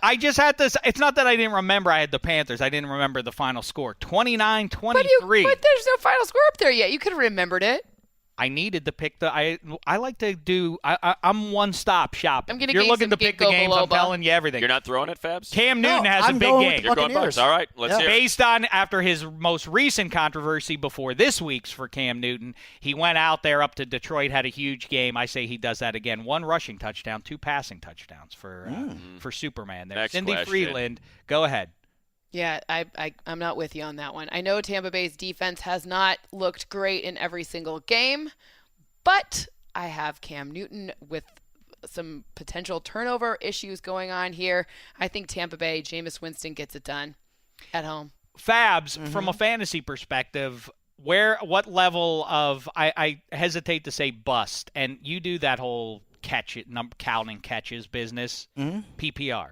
I just had this. It's not that I didn't remember I had the Panthers. I didn't remember the final score. 29-23. But there's no final score up there yet. You could have remembered it. I needed to pick I like to do. I'm one-stop shopping. You're looking to pick the games. I'm telling you everything. You're not throwing it, Fabs? Cam Newton has a big game. You're going Bucks. All right, let's hear it. Based on after his most recent controversy before this week's for Cam Newton, he went out there up to Detroit, had a huge game. I say he does that again. 1 rushing touchdown, 2 passing touchdowns for Superman there. Next Cindy question. Frelund, go ahead. Yeah, I'm not with you on that one. I know Tampa Bay's defense has not looked great in every single game, but I have Cam Newton with some potential turnover issues going on here. I think Tampa Bay, Jameis Winston gets it done at home. Fabs, from a fantasy perspective, what level of I hesitate to say bust, and you do that whole counting catches business, PPR.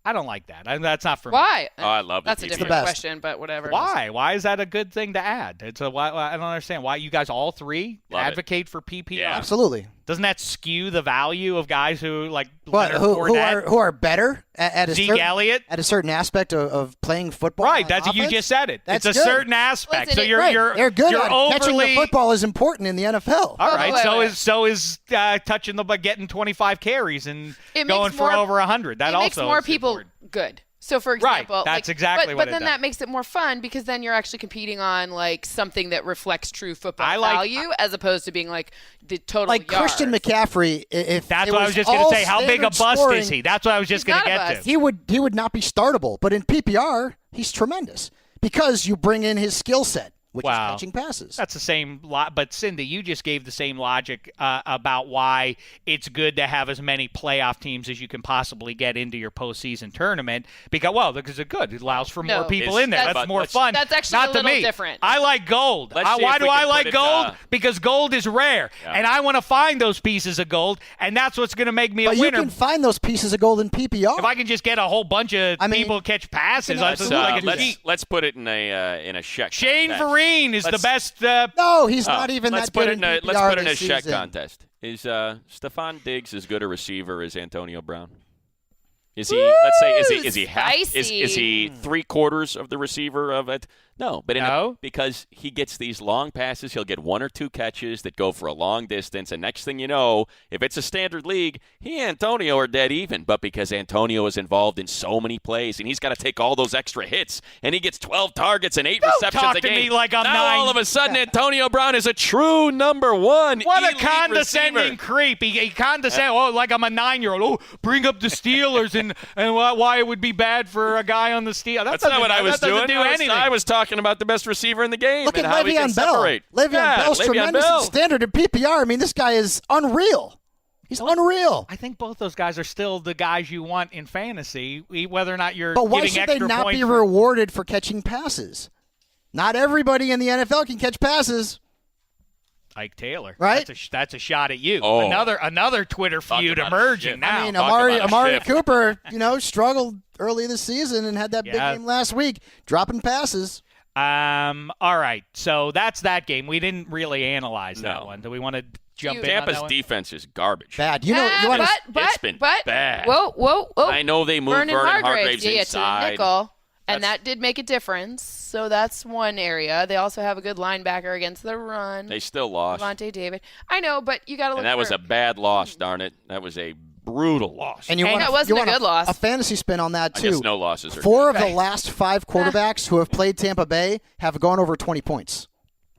I don't like that. That's not for me. Why? Oh, I love That's a PPR. different question, but whatever. Why? Why is that a good thing to add? I don't understand why you guys all three advocate for PPR. Yeah. Absolutely. Doesn't that skew the value of guys who like But who are better at a Zeke certain, Elliott? at a certain aspect of playing football? Right, on that's offense? you just said it. That's it's a good. certain aspect. Listen, so you're They're good you're at overly catching the football is important in the NFL. All right, wait. so is touching the getting 25 carries and It going makes for more- over 100. That it also makes more is people important. good. So, for example, Right, that's exactly what but it then does. that makes it more fun because then you're actually competing on like something that reflects true football I like- value as opposed to being like the total Like yards. Christian McCaffrey, if That's it what I was just going to all say. How big a standard bust scoring, is he? That's what I was just He's going to not a get bust. to. He would not be startable, but in PPR, he's tremendous because you bring in his skill set, which is Wow. catching passes. That's the same lot, but Cindy, you just gave the same logic about why it's good to have as many playoff teams as you can possibly get into your postseason tournament. Because it's good. It allows for more No. people in there. That's- That's more let's- fun. That's actually Not a to little me. different. I like gold. Let's see Why if do we I can like put it, gold? Because gold is rare, Yeah. and I want to find those pieces of gold, and that's what's going to make me but a you winner. can find those pieces of gold in PPR. If I can just get a whole bunch of people catch passes, Let's, that's like a let's- cheat. Let's put it in a check. Shane contest. Vereen is the Let's- best. no, he's not even let's that put good it in a, in PPR Let's put it in a this check season. contest. Is Stephon Diggs as good a receiver as Antonio Brown? Is he? Let's say is he half? Is he 3/4 of the receiver of it? No, but because he gets these long passes, he'll get 1 or 2 catches that go for a long distance, and next thing you know, if it's a standard league, he and Antonio are dead even. But because Antonio is involved in so many plays, and he's got to take all those extra hits, and he gets 12 targets and 8 receptions talk a to game. me like I'm now 9. all of a sudden, Antonio Brown is a true number 1. What a elite condescending receiver. creep. He condescends, like I'm a 9-year-old. Oh, bring up the Steelers and why it would be bad for a guy on the Steelers. That's not what I was doing. Do anything. I was talking about the best receiver in the game. Look and at how he can Le'Veon Bell. separate. Le'Veon Bell's Le'Veon tremendous Bell. in standard in PPR. I mean, this guy is unreal. He's unreal. I think both those guys are still the guys you want in fantasy, whether or not you're But why giving should they extra not points be for- rewarded for catching passes? Not everybody in the NFL can catch passes. Ike Taylor, Right? That's a shot at you. Oh. Another Twitter Talk feud about emerging shit. now. I mean, Talk Amari about a shift. Cooper, struggled early this season and had that big game last week, dropping passes. All right, so that's that game. We didn't really analyze that one. Do we want to jump in on Tampa's that one? defense is garbage. Bad. You want to It's been bad. Whoa. I know they moved Vernon Hargraves to the inside. nickel, and that did make a difference. So that's one area. They also have a good linebacker against the run. They still lost. Devontae David. I know, but you got to look. And that was for- a bad loss, darn it. That was a brutal loss. And that wasn't a good loss. A fantasy spin on that, I too. guess no losses are 4 good. of the last 5 quarterbacks who have played Tampa Bay have gone over 20 points.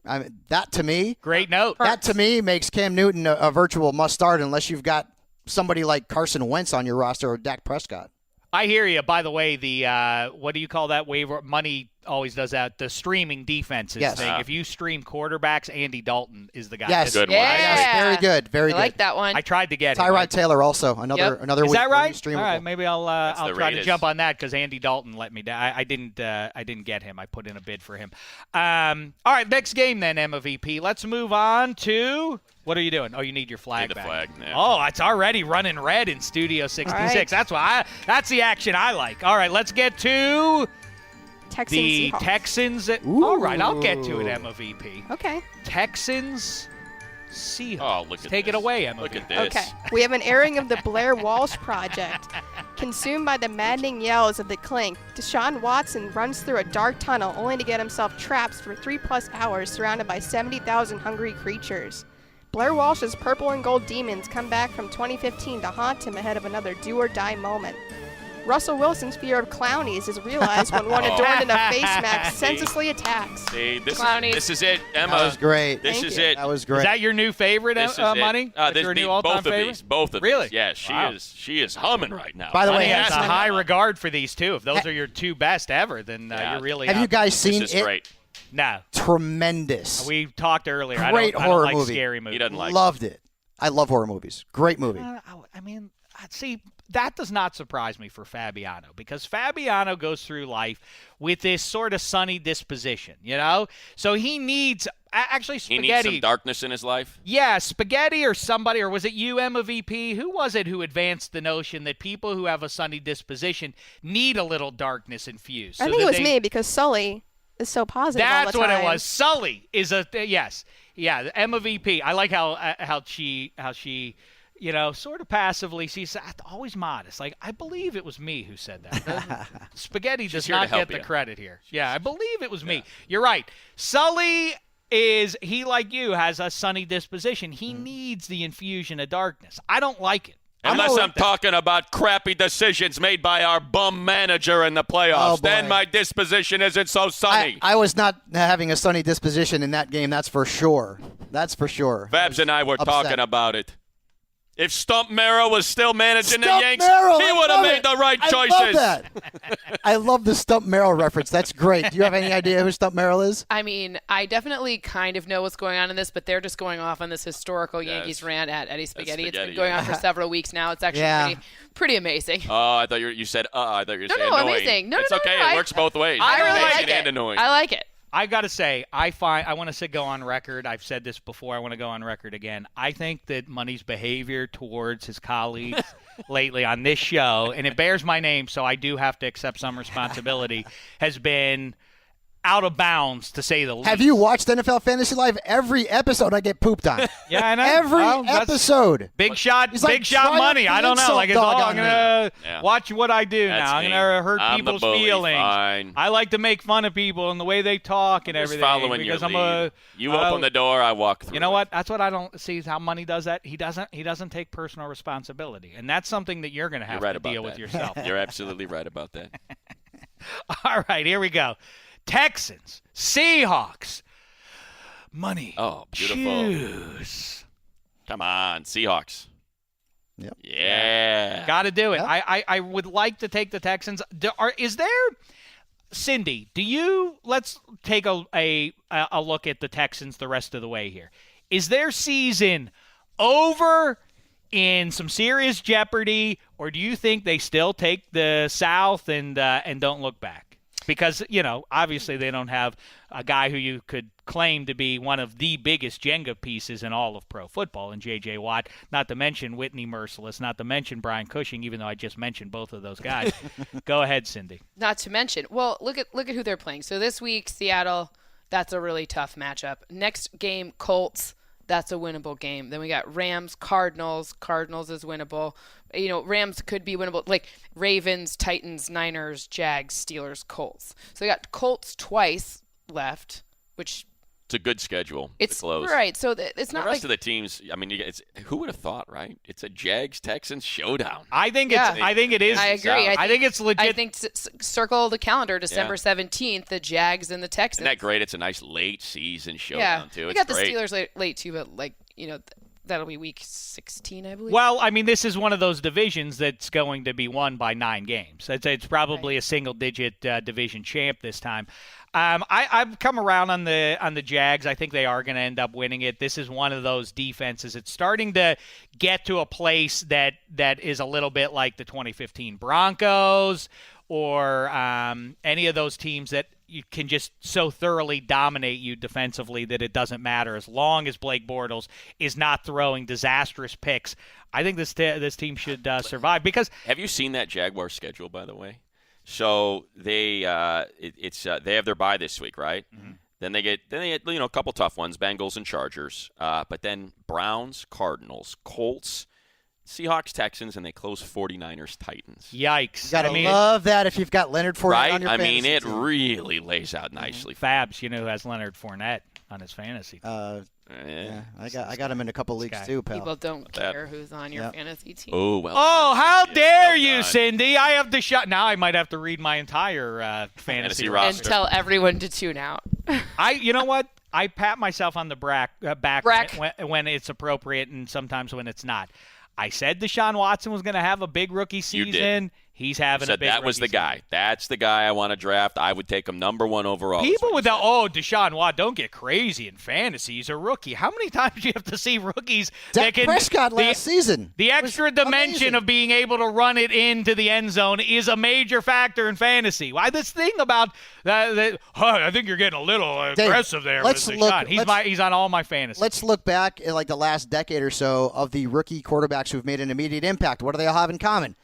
I mean, that to me, Great note. that to me makes Cam Newton a virtual must start unless you've got somebody like Carson Wentz on your roster or Dak Prescott. I hear you. By the way, the what do you call that waiver? Money always does that. The streaming defenses Yes. thing. If you stream quarterbacks, Andy Dalton is the guy. Yes. Good one. Yeah. Yes, very good. Very I good. like that one. I tried to get him. Tyrod Taylor also another Is week that where right? he's streamable. All right, maybe I'll the try to Raiders. jump on that because Andy Dalton let me down. I didn't get him. I put in a bid for him. All right, next game then, EmmaVP. Let's move on to what are you doing? Oh, you need your flag Need the back. flag, yeah. Oh, it's already running red in Studio 66. All right. That's the action I like. All right, let's get to Texans. The Seahawks. Texans. All right, I'll get to it, EmmaVP. Okay. Texans, Seahawks. Oh, look at Take this. it away, EmmaVP. Look at this. Okay. We have an airing of the Blair Walsh Project. Consumed by the maddening yells of the clink, Deshaun Watson runs through a dark tunnel only to get himself trapped for 3+ hours surrounded by 70,000 hungry creatures. Blair Walsh's purple and gold demons come back from 2015 to haunt him ahead of another do-or-die moment. Russell Wilson's fear of clownies is realized when one adorned in a face mask senselessly attacks. See, Clownies. this is it, Emma. That was great. This Thank is you. it. That was great. Is that your new favorite, This is it. Money? That's your new all-time both of favorite? these. Both of Really? these. Yeah, Wow. she is humming right now. By the way, Money has a Emma- high regard for these two. If those are your two best ever, then Yeah. you're really have you guys This seen is it? great. No. Tremendous. We talked earlier. Great I don't horror like movie. scary movies. He doesn't like Loved it. I love horror movies. Great movie. I mean, see, that does not surprise me for Fabiano because Fabiano goes through life with this sort of sunny disposition, you know? So he needs actually He Spaghetti. needs some darkness in his life. Yeah, Spaghetti or somebody, or was it you, EmmaVP? Who was it who advanced the notion that people who have a sunny disposition need a little darkness infused? I think it was me because Sully is so positive all That's the what time. it was. Sully is yes, yeah. EmmaVP. I like how she sort of passively. She's always modest. Like I believe it was me who said that. Spaghetti does here to not help get the you. credit here. Yeah, I believe it was me. You're right. Sully he like you has a sunny disposition. He needs the infusion of darkness. I don't like it. Unless I'm talking about crappy decisions made by our bum manager in the playoffs, Oh, boy. then my disposition isn't so sunny. I was not having a sunny disposition in that game. That's for sure. That's for sure. Babs and I were upset. talking about it. If Stump Merrill was still managing the Stump Yanks, Merrill, he I would have love made it. the right I choices. love that. I love the Stump Merrill reference. That's great. Do you have any idea who Stump Merrill is? I mean, I definitely kind of know what's going on in this, but they're just going off on this historical Yankees rant at Eddie Spaghetti. It's been going on for several weeks now. It's actually pretty amazing. Oh, I thought you said I thought you were saying No, annoying. amazing. No, it's no, okay. no, It works both ways. I really Amazing like it. and annoying. I like it. I got to say, I want to go on record. I've said this before. I want to go on record again. I think that Money's behavior towards his colleagues lately on this show, and it bears my name, so I do have to accept some responsibility, has been out of bounds, to say the least. Have you watched NFL Fantasy Live? Every episode I get pooped on. Yeah, I know. Every Well, that's episode. Big shot, He's like, big shot try money. to I don't know. insult Like, it's dog I'm on going me. to watch what I do That's now. I'm me. going to hurt I'm the people's bully. feelings. Fine. I like to make fun of people and the way they talk and Just everything. following your because I'm lead. You uh, open the door, I walk through. You know it. what? That's what I don't see how Money does that. He doesn't take personal responsibility, and that's something that you're going to have You're right to about deal that. with yourself. You're absolutely right about that. All right, here we go. Texans, Seahawks, Money. Oh, beautiful. Choose. Come on, Seahawks. Yep. Yeah. Got to do it. Yep. I would like to take the Texans. Is there, Cindy? Let's take a look at the Texans the rest of the way here. Is their season over, in some serious jeopardy, or do you think they still take the South and don't look back? Because, obviously they don't have a guy who you could claim to be one of the biggest Jenga pieces in all of pro football in J.J. Watt, not to mention Whitney Merciless, not to mention Brian Cushing, even though I just mentioned both of those guys. Go ahead, Cindy. Not to mention, well, look at who they're playing. So this week, Seattle, that's a really tough matchup. Next game, Colts. That's a winnable game. Then we got Rams, Cardinals. Cardinals is winnable. Rams could be winnable. Like Ravens, Titans, Niners, Jags, Steelers, Colts. So we got Colts twice left, which It's a good schedule. it's to close. right. So it's not the rest like of the teams. I mean, who would have thought, right? It's a Jags Texans showdown. I think Yeah. I think it is. I agree. I think it's legit. I think circle the calendar, December 17th, the Jags and the Texans. Isn't that great? It's a nice late season showdown Yeah, too. we It's got the great. Steelers late too, but that'll be week 16, I believe. Well, I mean, this is one of those divisions that's going to be won by 9 games. It's probably a single-digit division champ this time. I've come around on the Jags. I think they are going to end up winning it. This is one of those defenses. It's starting to get to a place that is a little bit like the 2015 Broncos or any of those teams that you can just so thoroughly dominate you defensively that it doesn't matter as long as Blake Bortles is not throwing disastrous picks. I think this team should survive because Have you seen that Jaguar schedule, by the way? So they they have their bye this week, right? Mm-hmm. Then they get a couple tough ones, Bengals and Chargers, but then Browns, Cardinals, Colts, Seahawks, Texans, and they close 49ers, Titans. Yikes. You gotta love that if you've got Leonard Fournette right? on your fantasy it team. really lays out nicely. Fabs, who has Leonard Fournette on his fantasy team. Yeah, I got him in a couple leagues too, pal. People don't care who's on your fantasy team. Oh, well. Oh, how dare you, Cindy? I have the shot. Now I might have to read my entire fantasy roster. And tell everyone to tune out. You know what? I pat myself on the back when it's appropriate and sometimes when it's not. I said Deshaun Watson was going to have a big rookie season. You did. He's having a big that was the guy. Season. That's the guy I want to draft. I would take him number 1 overall. People with Deshaun Watson, don't get crazy in fantasy. He's a rookie. How many times do you have to see rookies Dak Prescott last season? The extra dimension amazing. of being able to run it into the end zone is a major factor in fantasy. Why this thing about I think you're getting a little aggressive there with Deshaun. He's on all my fantasy. Let's look back at like the last decade or so of the rookie quarterbacks who've made an immediate impact. What do they all have in common?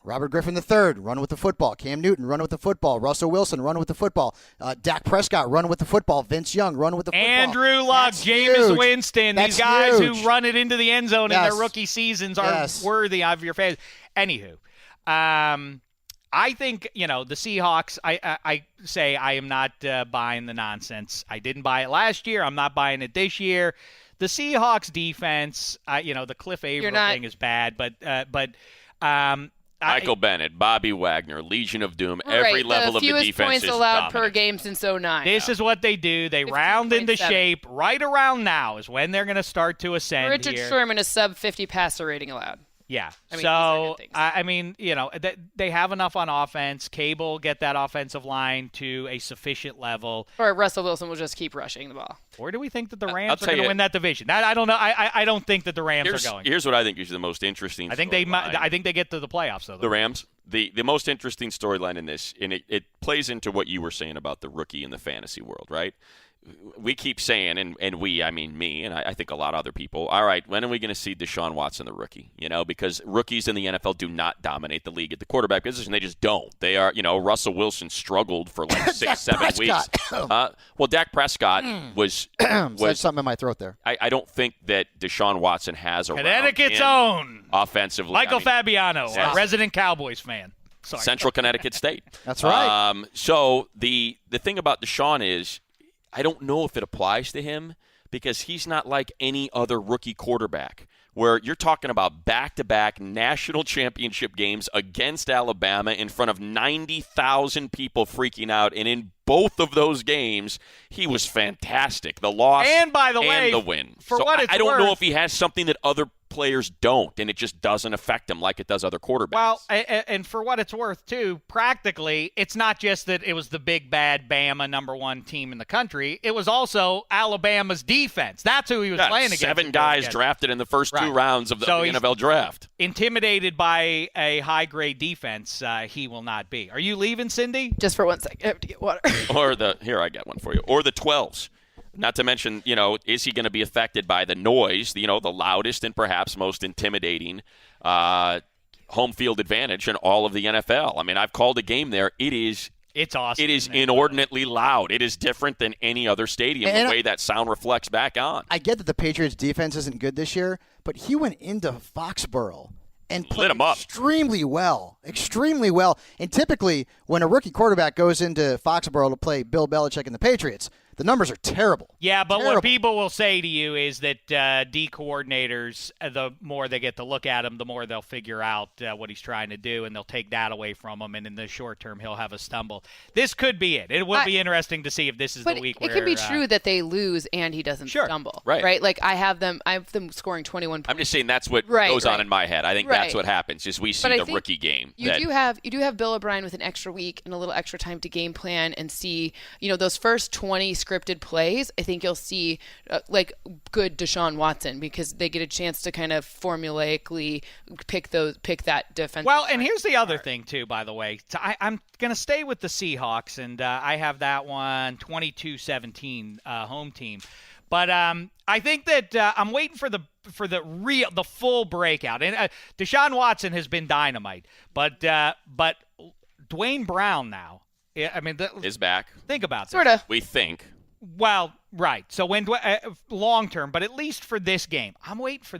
Robert Griffin III, run with the football. Cam Newton, run with the football. Russell Wilson, run with the football. Dak Prescott, run with the football. Vince Young, run with the football. Andrew Luck, Jameis Winston, these guys who run it into the end zone in their rookie seasons are worthy of your fans. Anywho, I think, the Seahawks, I say I am not buying the nonsense. I didn't buy it last year. I'm not buying it this year. The Seahawks defense, the Cliff Averill thing is bad, but Michael Bennett, Bobby Wagner, Legion of Doom, every level of the defense is fewest points allowed dominant. per game since 09. This is what they do. They round into shape. Right around now is when they're going to start to ascend. Richard Sherman is sub 50 passer rating allowed. Yeah. I mean, they have enough on offense. Cable get that offensive line to a sufficient level. Or Russell Wilson will just keep rushing the ball. Or do we think that the Rams are going to win that division? I don't know. I don't think that the Rams are going. Here's what I think is the most interesting. I think they get to the playoffs though. The Rams. The most interesting storyline in this, and it plays into what you were saying about the rookie in the fantasy world, right? We keep saying, and we, I mean me, and I think a lot of other people, all right, when are we going to see Deshaun Watson, the rookie? Because rookies in the NFL do not dominate the league at the quarterback position. They just don't. They are, Russell Wilson struggled for like 6-7 weeks. Well, Dak Prescott was something in my throat there. I don't think that Deshaun Watson has a Connecticut's own offensively. Michael Fabiano, a resident Cowboys fan. Sorry. Central Connecticut State. That's right. So the thing about Deshaun is, I don't know if it applies to him because he's not like any other rookie quarterback where you're talking about back-to-back national championship games against Alabama in front of 90,000 people freaking out. And in both of those games, he was fantastic. The loss and, by the way, the win. I don't know if he has something that other players don't, and it just doesn't affect him like it does other quarterbacks. Well, and for what it's worth, too, practically, it's not just that it was the big, bad Bama #1 team in the country. It was also Alabama's defense. That's who he was playing against. 7 guys drafted in the first 2 rounds of the NFL draft. Intimidated by a high-grade defense, he will not be. Are you leaving, Cindy? Just for 1 second. I have to get water. Here, I got one for you. Or the 12s. Not to mention, is he going to be affected by the noise, the loudest and perhaps most intimidating home field advantage in all of the NFL? I mean, I've called a game there. It's awesome. It is inordinately loud. It is different than any other stadium, and the way that sound reflects back on. I get that the Patriots' defense isn't good this year, but he went into Foxborough and played extremely well. And typically, when a rookie quarterback goes into Foxborough to play Bill Belichick and the Patriots, the numbers are terrible. Yeah, but what people will say to you is that D coordinators, the more they get to look at him, the more they'll figure out what he's trying to do, and they'll take that away from him, and in the short term, he'll have a stumble. This could be it. It will be interesting to see if this is the week where... It could be true that they lose and he doesn't stumble. Right. Like, I have them scoring 21 points. I'm just saying that's what goes on in my head. I think that's what happens, is we see the rookie game. You do have Bill O'Brien with an extra week and a little extra time to game plan and see, those first 20 scripted plays. I think you'll see good Deshaun Watson because they get a chance to kind of formulaically pick that defense. Well, and here's the other thing too, by the way. So I'm going to stay with the Seahawks, and I have that one 22-17 home team. But I think that I'm waiting for the full breakout. And Deshaun Watson has been dynamite, but Dwayne Brown now. I mean, is back. Think about this. Sort of. We think. Well, right. So when long term, but at least for this game, I'm waiting for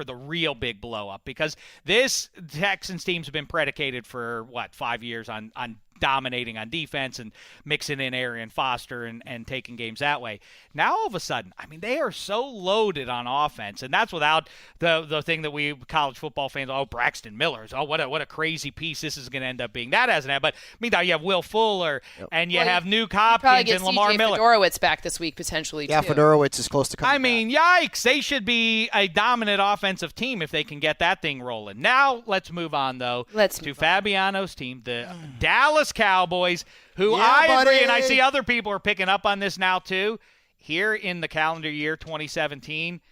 the real big blow up, because this Texans team's been predicated for 5 years on dominating on defense and mixing in Arian Foster and taking games that way. Now all of a sudden, I mean, they are so loaded on offense, and that's without the thing that we college football fans, Braxton Miller's, what a crazy piece this is going to end up being. That hasn't happened. But meanwhile, you have Will Fuller and you have Nuke Hopkins and Lamar Miller. Fedorowicz back this week potentially too. Yeah, Fedorowicz is close to coming back. Yikes! They should be a dominant offensive team if they can get that thing rolling. Now let's move on though to Fabiano's team, the Dallas Cowboys, who agree, and I see other people are picking up on this now too. Here in the calendar year 2017,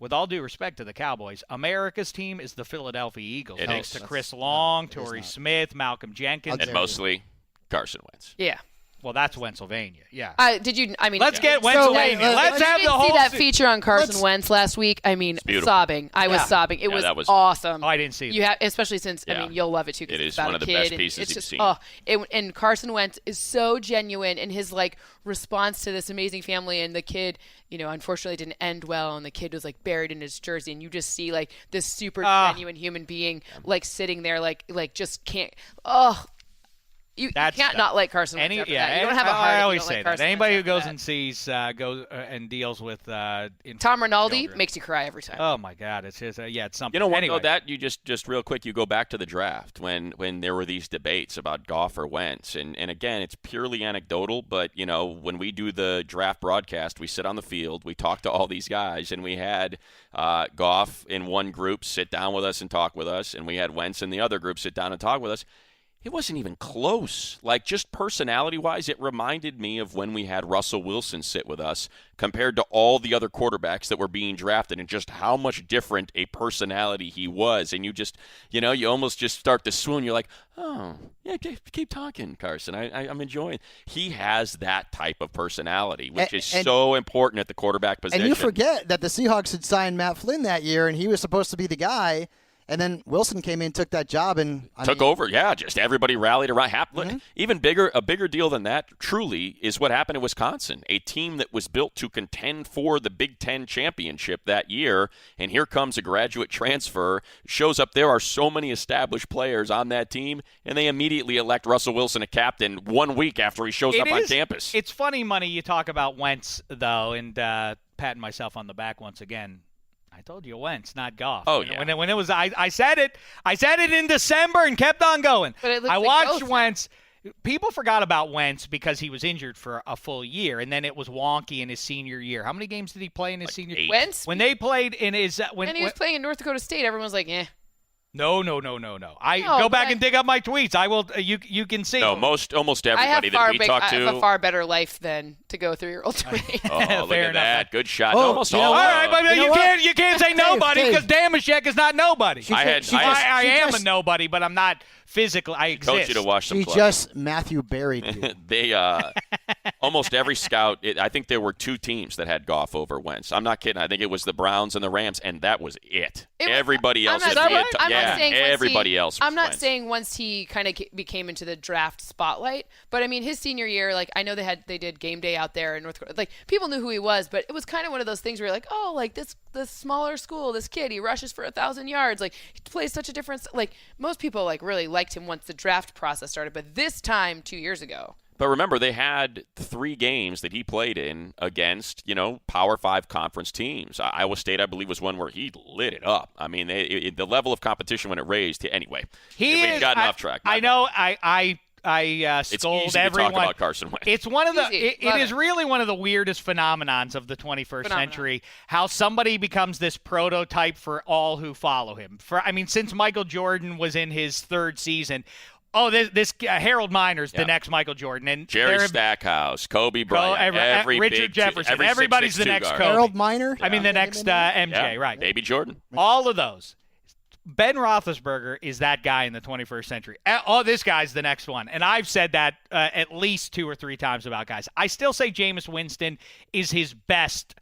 with all due respect to the Cowboys, America's team is the Philadelphia Eagles. Thanks to Chris Long, Torrey Smith, Malcolm Jenkins. And mostly Carson Wentz. Yeah. Well, that's Wentzylvania. Yeah. Let's get Wentzylvania. Let's have the whole. See that feature on Carson Wentz last week? I mean, sobbing. I was sobbing. It was awesome. Oh, I didn't see that. Especially since you'll love it too. It is it's about one of the kid, best pieces you've seen. And Carson Wentz is so genuine in his response to this amazing family, and the kid, unfortunately didn't end well, and the kid was buried in his jersey, and you just see this super genuine human being sitting there just can't. You can't not like Carson Wentz after that. You don't have a heart. I always say like that. Anybody who goes and sees, goes and deals with Tom Rinaldi makes you cry every time. Oh my God, it's just it's something. You know what? Anyway. That you just real quick, you go back to the draft when there were these debates about Goff or Wentz, and again, it's purely anecdotal. But when we do the draft broadcast, we sit on the field, we talk to all these guys, and we had Goff in one group sit down with us and talk with us, and we had Wentz in the other group sit down and talk with us. It wasn't even close. Just personality-wise, it reminded me of when we had Russell Wilson sit with us compared to all the other quarterbacks that were being drafted, and just how much different a personality he was. And you just, you almost just start to swoon. You're like, oh, yeah, keep talking, Carson. I'm enjoying. He has that type of personality, which is so important at the quarterback position. And you forget that the Seahawks had signed Matt Flynn that year, and he was supposed to be the guy. And then Wilson came in, took that job, and took over. Yeah, just everybody rallied around. Even a bigger deal than that, truly, is what happened in Wisconsin. A team that was built to contend for the Big Ten championship that year, and here comes a graduate transfer, shows up. There are so many established players on that team, and they immediately elect Russell Wilson a captain 1 week after he shows up on campus. It's funny, Money, you talk about Wentz, though, and patting myself on the back once again. I told you Wentz, not Goff. Oh, yeah. When it was, I said it. I said it in December and kept on going. But it looks I like watched both. Wentz. People forgot about Wentz because he was injured for a full year, and then it was wonky in his senior year. How many games did he play in his senior year? Wentz? When they played in his when he was playing in North Dakota State, everyone was like, eh. No. Go back and dig up my tweets. I will. You can see. No, almost everybody that we talk to. I have a far better life than to go through your old tweet. Oh, look at that! Good shot. Oh, Almost all. All right, but you can't say nobody Dave. because Dameshek is not nobody. I am a just- nobody, but I'm not physically. I exist. Coach you to watch some He clubs. just Matthew buried you. They almost every scout. I think there were two teams that had Goff over Wentz. I'm not kidding. I think it was the Browns and the Rams, and that was it. Everybody else. Everybody else. I'm not Wentz. saying once he kind of became into the draft spotlight, but I mean his senior year, I know they did game day out there in North Dakota. People knew who he was, but it was kind of one of those things where you're like, oh, this smaller school, this kid, he rushes for 1,000 yards, he plays such a difference. Most people really liked him once the draft process started, but this time 2 years ago. But remember, they had 3 games that he played in against, Power 5 conference teams. Iowa State, I believe, was one where he lit it up. I mean, the level of competition when it raised. Anyway, we've gotten off track. I know. I scold it's easy everyone. To talk about Carson Wentz. It's one of the. It is it. really one of the weirdest phenomenons of the 21st century. How somebody becomes this prototype for all who follow him. Since Michael Jordan was in his 3rd season. Oh, this Harold Miner's the next Michael Jordan, and Jerry Stackhouse, Kobe Bryant, Richard Jefferson. Everybody's the next Kobe. Harold Miner. The next MJ, right? Baby Jordan. All of those. Ben Roethlisberger is that guy in the 21st century. Oh, this guy's the next one. And I've said that at least 2 or 3 times about guys. I still say Jameis Winston is his best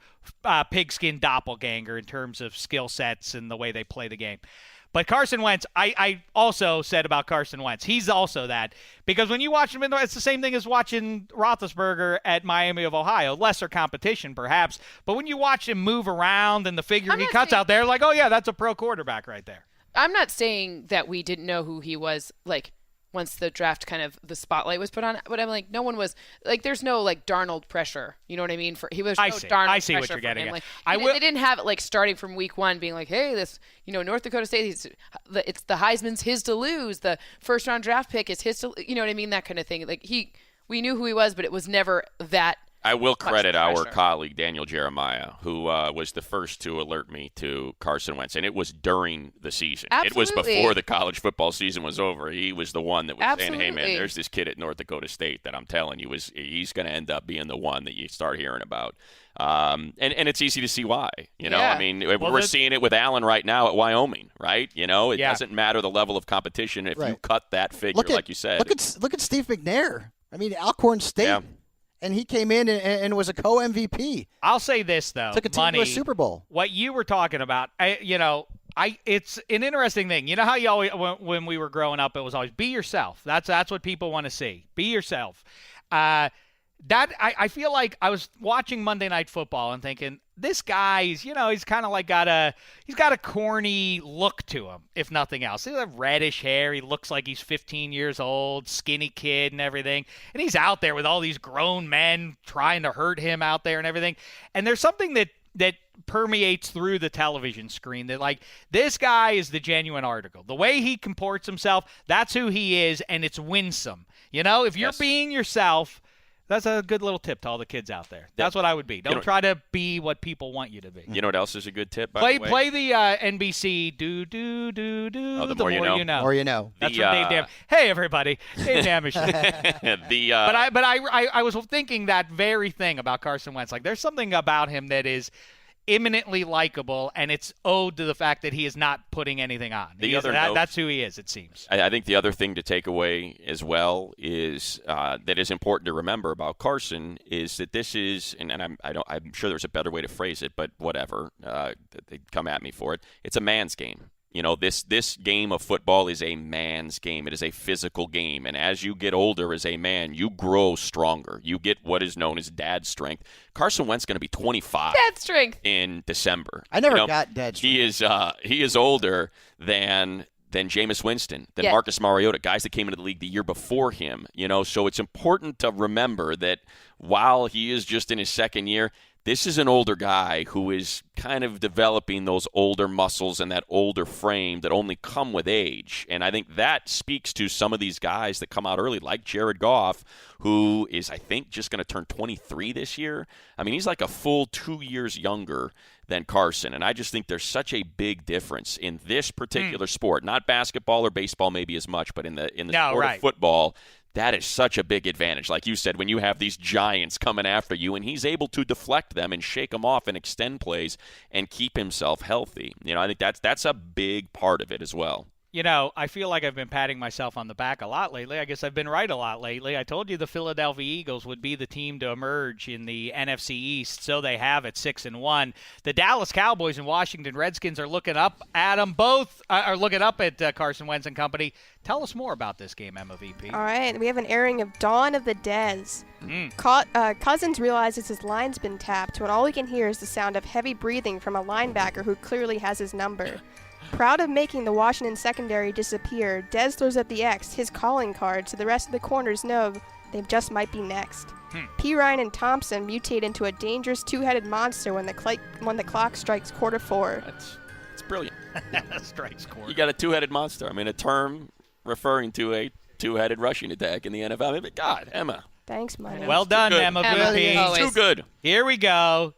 pigskin doppelganger in terms of skill sets and the way they play the game. But Carson Wentz, I also said about Carson Wentz, he's also that. Because when you watch him, it's the same thing as watching Roethlisberger at Miami of Ohio. Lesser competition, perhaps. But when you watch him move around and the figure he cuts out there, like, oh, yeah, that's a pro quarterback right there. I'm not saying that we didn't know who he was, like, once the draft kind of the spotlight was put on, but I'm like, no one was like, there's no like Darnold pressure, you know what I mean? He was no Darnold I see pressure what you're getting at. Like, they didn't have it like starting from week 1 being like, hey, this, North Dakota State, it's the Heisman's his to lose, the first round draft pick is his to, you know what I mean? That kind of thing. Like we knew who he was, but it was never that. I will credit our colleague, Daniel Jeremiah, who was the first to alert me to Carson Wentz, and it was during the season. Absolutely. It was before the college football season was over. He was the one that was Absolutely. saying, hey, man, there's this kid at North Dakota State that I'm telling you, he's going to end up being the one that you start hearing about. And it's easy to see why. I mean, we're seeing it with Allen right now at Wyoming, right? It doesn't matter the level of competition if you cut that figure, like you said. Look at Steve McNair. I mean, Alcorn State. Yeah. And he came in and was a co-MVP. I'll say this, though. Took a team to a Super Bowl. What you were talking about, it's an interesting thing. You know how you always, when we were growing up, it was always be yourself. That's what people want to see. Be yourself. I feel like I was watching Monday Night Football and thinking, this guy is, he's kind of like got a corny look to him, if nothing else. He has reddish hair. He looks like he's 15 years old, skinny kid and everything. And he's out there with all these grown men trying to hurt him out there and everything. And there's something that permeates through the television screen that, like, this guy is the genuine article. The way he comports himself, that's who he is, and it's winsome. If you're being yourself, that's a good little tip to all the kids out there. That's what I would be. Don't try to be what people want you to be. You know what else is a good tip, by the way? Play the NBC do. Oh, the more you know. More you know. That's what Dave Dameshek. Hey, everybody. Dave Dameshek. But I was thinking that very thing about Carson Wentz. Like, there's something about him that is eminently likable, and it's owed to the fact that he is not putting anything on. That's who he is, it seems. I think the other thing to take away as well is that is important to remember about Carson is that this is, and I'm sure there's a better way to phrase it, but whatever, they come at me for it. It's a man's game. This game of football is a man's game. It is a physical game. And as you get older as a man, you grow stronger. You get what is known as dad strength. Carson Wentz is going to be 25 dad strength in December. I never got dad strength. He is older than Jameis Winston, than Marcus Mariota, guys that came into the league the year before him. So it's important to remember that while he is just in his second year, this is an older guy who is kind of developing those older muscles and that older frame that only come with age. And I think that speaks to some of these guys that come out early, like Jared Goff, who is, I think, just going to turn 23 this year. I mean, he's like a full 2 years younger than Carson. And I just think there's such a big difference in this particular sport. Not basketball or baseball maybe as much, but in the sport of football, that is such a big advantage. Like you said, when you have these giants coming after you and he's able to deflect them and shake them off and extend plays and keep himself healthy. I think that's a big part of it as well. I feel like I've been patting myself on the back a lot lately. I guess I've been right a lot lately. I told you the Philadelphia Eagles would be the team to emerge in the NFC East, so they have at 6-1. The Dallas Cowboys and Washington Redskins are looking up at them. Both are looking up at Carson Wentz and company. Tell us more about this game, EmmaVP. All right, we have an airing of Dawn of the Dez. Cousins realizes his line's been tapped when all he can hear is the sound of heavy breathing from a linebacker who clearly has his number. Proud of making the Washington secondary disappear, Dez throws up the X, his calling card, so the rest of the corners know they just might be next. P. Ryan and Thompson mutate into a dangerous two-headed monster when the clock strikes 4:45. That's brilliant. Strikes quarter. You got a two-headed monster. I mean, a term referring to a two-headed rushing attack in the NFL. I mean, God, Emma. Thanks, Mike. Well done, EmmaVP. Too good. Here we go.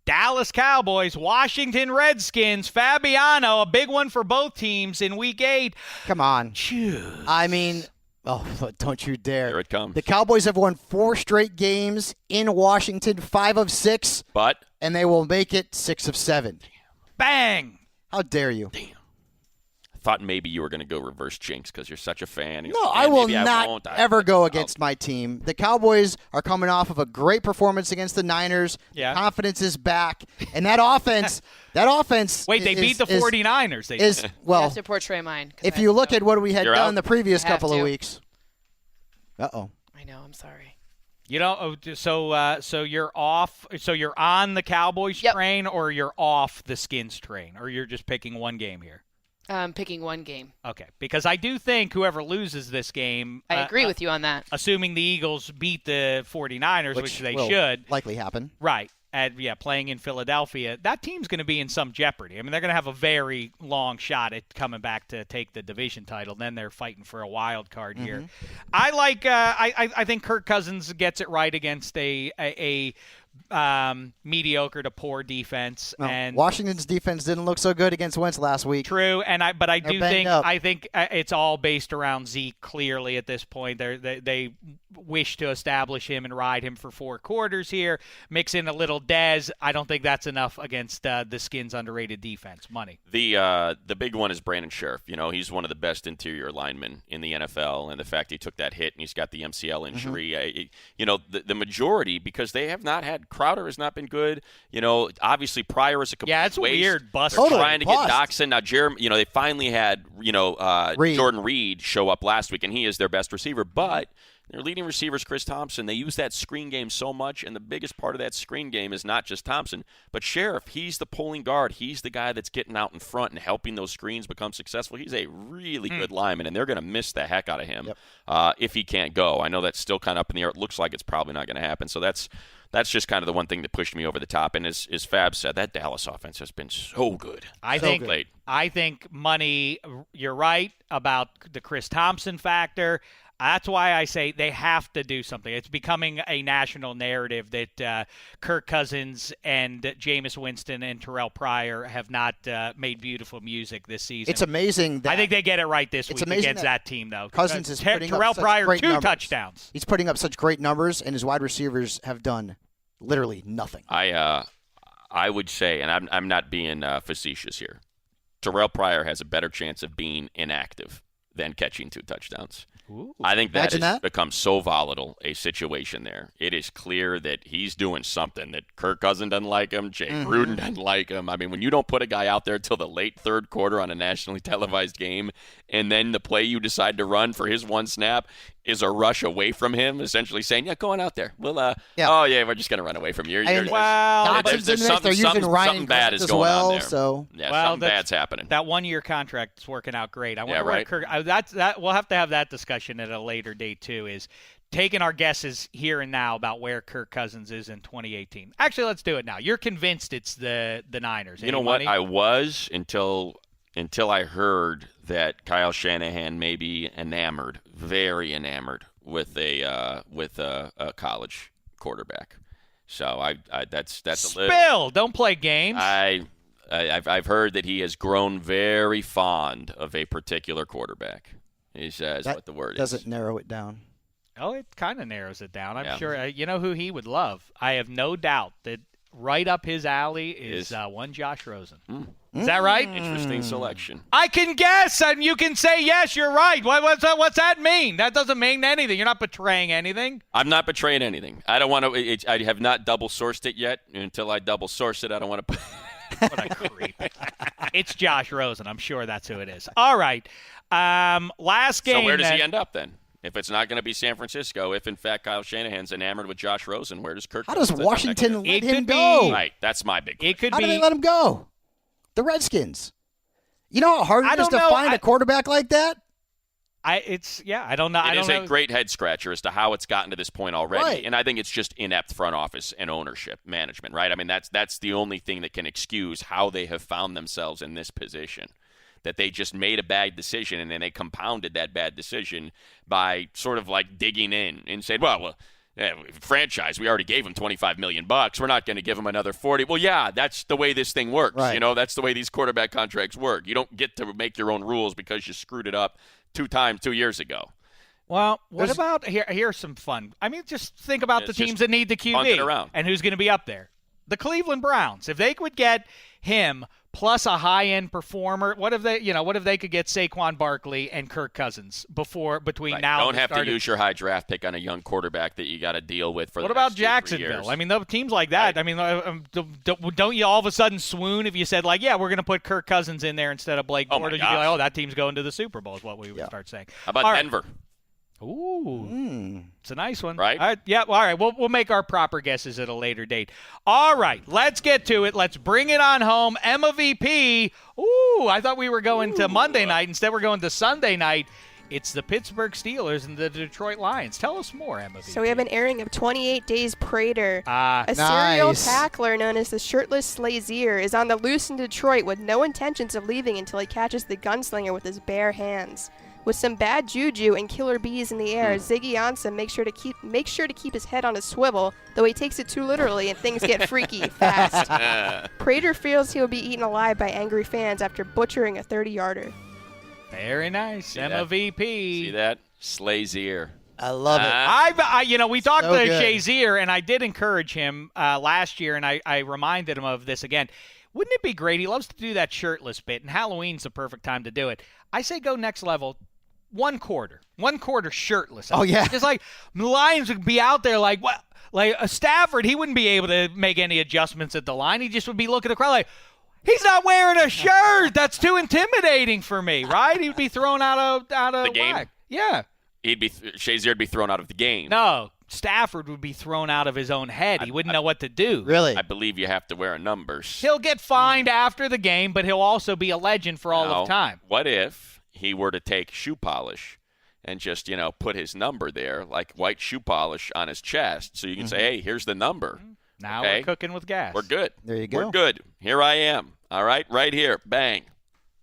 Dallas Cowboys, Washington Redskins, Fabiano, a big one for both teams in Week 8. Come on. Choose. I mean, don't you dare. Here it comes. The Cowboys have won 4 straight games in Washington, 5 of 6. And they will make it 6 of 7. Bang. How dare you? Damn. thought maybe you were going to go reverse jinx because you're such a fan. No, I will not ever go against my team. The Cowboys are coming off of a great performance against the Niners. Yeah. Confidence is back. And that offense Wait, they beat the 49ers. You have to portray mine. If you look at what we had You're done out? the previous I have couple of to. weeks. Uh-oh. I know. I'm sorry. You know, so you're off. So you're on the Cowboys Yep. train, or you're off the Skins train, or you're just picking one game here. Picking one game. Okay, because I do think whoever loses this game, I agree with you on that. assuming the Eagles beat the 49ers, which they will should, likely happen. right? And playing in Philadelphia, that team's going to be in some jeopardy. I mean, they're going to have a very long shot at coming back to take the division title. Then they're fighting for a wild card here. I like. I think Kirk Cousins gets it right against a mediocre to poor defense. No, And Washington's defense didn't look so good against Wentz last week. true, but I do banged up. think it's all based around Zeke. Clearly, at this point, they wish to establish him and ride him for 4 quarters here. Mix in a little Dez. I don't think that's enough against the Skins' underrated defense. Money. The big one is Brandon Sheriff. You know, he's one of the best interior linemen in the NFL, and the fact he took that hit and he's got the MCL injury. The majority, because they have not had Crowder has not been good. You know, obviously Pryor is a complete Yeah, it's a waste. weird bust. They're Totally trying to bust. get Doxson. Now, Jeremy, they finally had, Reed. Jordan Reed show up last week, and he is their best receiver. But their leading receiver is Chris Thompson. They use that screen game so much, and the biggest part of that screen game is not just Thompson, but Sheriff. He's the pulling guard. He's the guy that's getting out in front and helping those screens become successful. He's a really good lineman, and they're going to miss the heck out of him if he can't go. I know that's still kind of up in the air. It looks like it's probably not going to happen. So that's just kind of the one thing that pushed me over the top. And as Fab said, that Dallas offense has been so good. I think money. You're right about the Chris Thompson factor. That's why I say they have to do something. It's becoming a national narrative that Kirk Cousins and Jameis Winston and Terrell Pryor have not made beautiful music this season. It's amazing that I think they get it right this week amazing against that team, though. Cousins is putting up Terrell such Pryor great 2 numbers. touchdowns. He's putting up such great numbers, and his wide receivers have done literally nothing. I would say, and I'm not being facetious here, Terrell Pryor has a better chance of being inactive than catching 2 touchdowns. Ooh. I think that Imagine has that. become so volatile a situation there. It is clear that he's doing something that Kirk Cousins doesn't like him, Jay Gruden doesn't like him. I mean, when you don't put a guy out there till the late third quarter on a nationally televised game, and then the play you decide to run for his one snap is a rush away from him, essentially saying, "Yeah, go on out there. We'll, we're just going to run away from you." And Well, Dotson's in this. They're using Ryan something bad Grant is as going well, on there. so Something bad's happening. That 1-year contract is working out great. I wonder Yeah, where right. Kirk. We'll have to have that discussion at a later date too. Is taking our guesses here and now about where Kirk Cousins is in 2018. Actually, let's do it now. You're convinced it's the Niners. You know what? I was until I heard that Kyle Shanahan may be enamored, very enamored with a college quarterback. So that's a little. Spill. Don't play games. I've heard that he has grown very fond of a particular quarterback. He says that what the word doesn't is. narrow it down. Oh, it kind of narrows it down. I'm Yeah. sure. You know who he would love? I have no doubt that right up his alley is one Josh Rosen. Is that right? Interesting selection. I can guess, and you can say, yes, you're right. What's that mean? That doesn't mean anything. You're not betraying anything. I'm not betraying anything. I don't want to. I have not double sourced it yet. Until I double source it, I don't want to. What a creep. It's Josh Rosen. I'm sure that's who it is. All right. Last game. So where does he end up then? If it's not going to be San Francisco, if in fact Kyle Shanahan's enamored with Josh Rosen, where does Kirk? How does Cousins end up Washington next year? let It him could be- go? Right, that's my big. It could How be. do they let him go? The Redskins. You know how hard I it is don't to know. find a quarterback like that? I don't know. It is a great head scratcher as to how it's gotten to this point already, Right. and I think it's just inept front office and ownership management, right? I mean, that's the only thing that can excuse how they have found themselves in this position. That they just made a bad decision, and then they compounded that bad decision by sort of like digging in and said, well, franchise, we already gave him $25 million. We're not going to give him another 40. Well, yeah, that's the way this thing works. Right. You know, that's the way these quarterback contracts work. You don't get to make your own rules because you screwed it up 2 times 2 years ago. Well, what about here's some fun. I mean, just think about the It's teams just that need the punting QB around. and who's going to be up there. The Cleveland Browns. If they would get him plus a high-end performer. What if they could get Saquon Barkley and Kirk Cousins between now Don't and the have start to use your high draft pick on a young quarterback that you got to deal with for the What about next 2-3 years. Jacksonville? I mean, the teams like that. Right. I mean, don't you all of a sudden swoon if you said, like, yeah, we're going to put Kirk Cousins in there instead of Blake Oh, my Bortles? You'd be like, gosh. oh, that team's going to the Super Bowl is what we would start saying. How about All right. Denver? Ooh, it's a nice one, Right? All right, yeah. All right, we'll make our proper guesses at a later date. All right, let's get to it. Let's bring it on home. EmmaVP. Ooh, I thought we were going to Monday night. Instead, we're going to Sunday night. It's the Pittsburgh Steelers and the Detroit Lions. Tell us more, EmmaVP. So we have an airing of 28 Days Prater. A Nice. serial tackler known as the Shirtless Slazier is on the loose in Detroit with no intentions of leaving until he catches the gunslinger with his bare hands. With some bad juju and killer bees in the air, Ziggy Ansah makes sure to keep his head on a swivel, though he takes it too literally and things get freaky fast. Prater feels he will be eaten alive by angry fans after butchering a 30-yarder. Very nice, See that? EmmaVP. See that? Slazier. I love it. We talked So to good. Shazier, and I did encourage him last year, and I reminded him of this again. Wouldn't it be great? He loves to do that shirtless bit, and Halloween's the perfect time to do it. I say go next level. One quarter shirtless. Oh, yeah. Just like the Lions would be out there like what? Like a Stafford, he wouldn't be able to make any adjustments at the line. He just would be looking across like, he's not wearing a shirt. That's too intimidating for me, right? He would be thrown out of The game? whack. Yeah. Shazier would be thrown out of the game. No, Stafford would be thrown out of his own head. He wouldn't know what to do. Really? I believe you have to wear numbers. He'll get fined after the game, but he'll also be a legend for all of time. What if he were to take shoe polish and just, put his number there, like white shoe polish on his chest, so you can say, hey, here's the number. Now Okay? we're cooking with gas. We're good. There you go. We're good. Here I am. All right? Right here. Bang.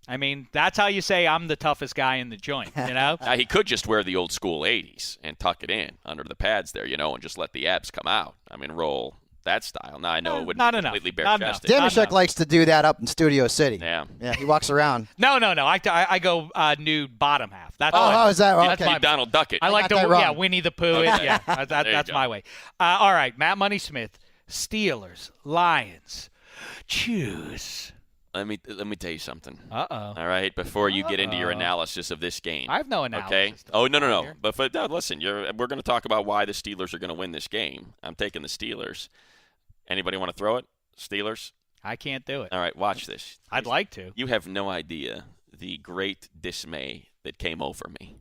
I mean, that's how you say I'm the toughest guy in the joint, you know? Now, he could just wear the old school 80s and tuck it in under the pads there, and just let the abs come out. I mean, roll that style. Now, I know it wouldn't not be enough. completely Not bare-chested. enough. Dameshek likes to do that up in Studio City. Yeah. Yeah, he walks around. No. I go nude bottom half. That's Oh, is that right? That's Okay. my Donald Duck it. I like got that to, wrong. Winnie the Pooh. Okay. Yeah, There you that's go. my way. All right, Matt Money Smith, Steelers, Lions, choose. Let me tell you something. Uh-oh. All right, before you get into your analysis of this game. I have no analysis. Okay. to Oh, do no. here. But listen, we're going to talk about why the Steelers are going to win this game. I'm taking the Steelers. Anybody want to throw it? Steelers? I can't do it. All right, watch this. I'd like to. You have no idea the great dismay that came over me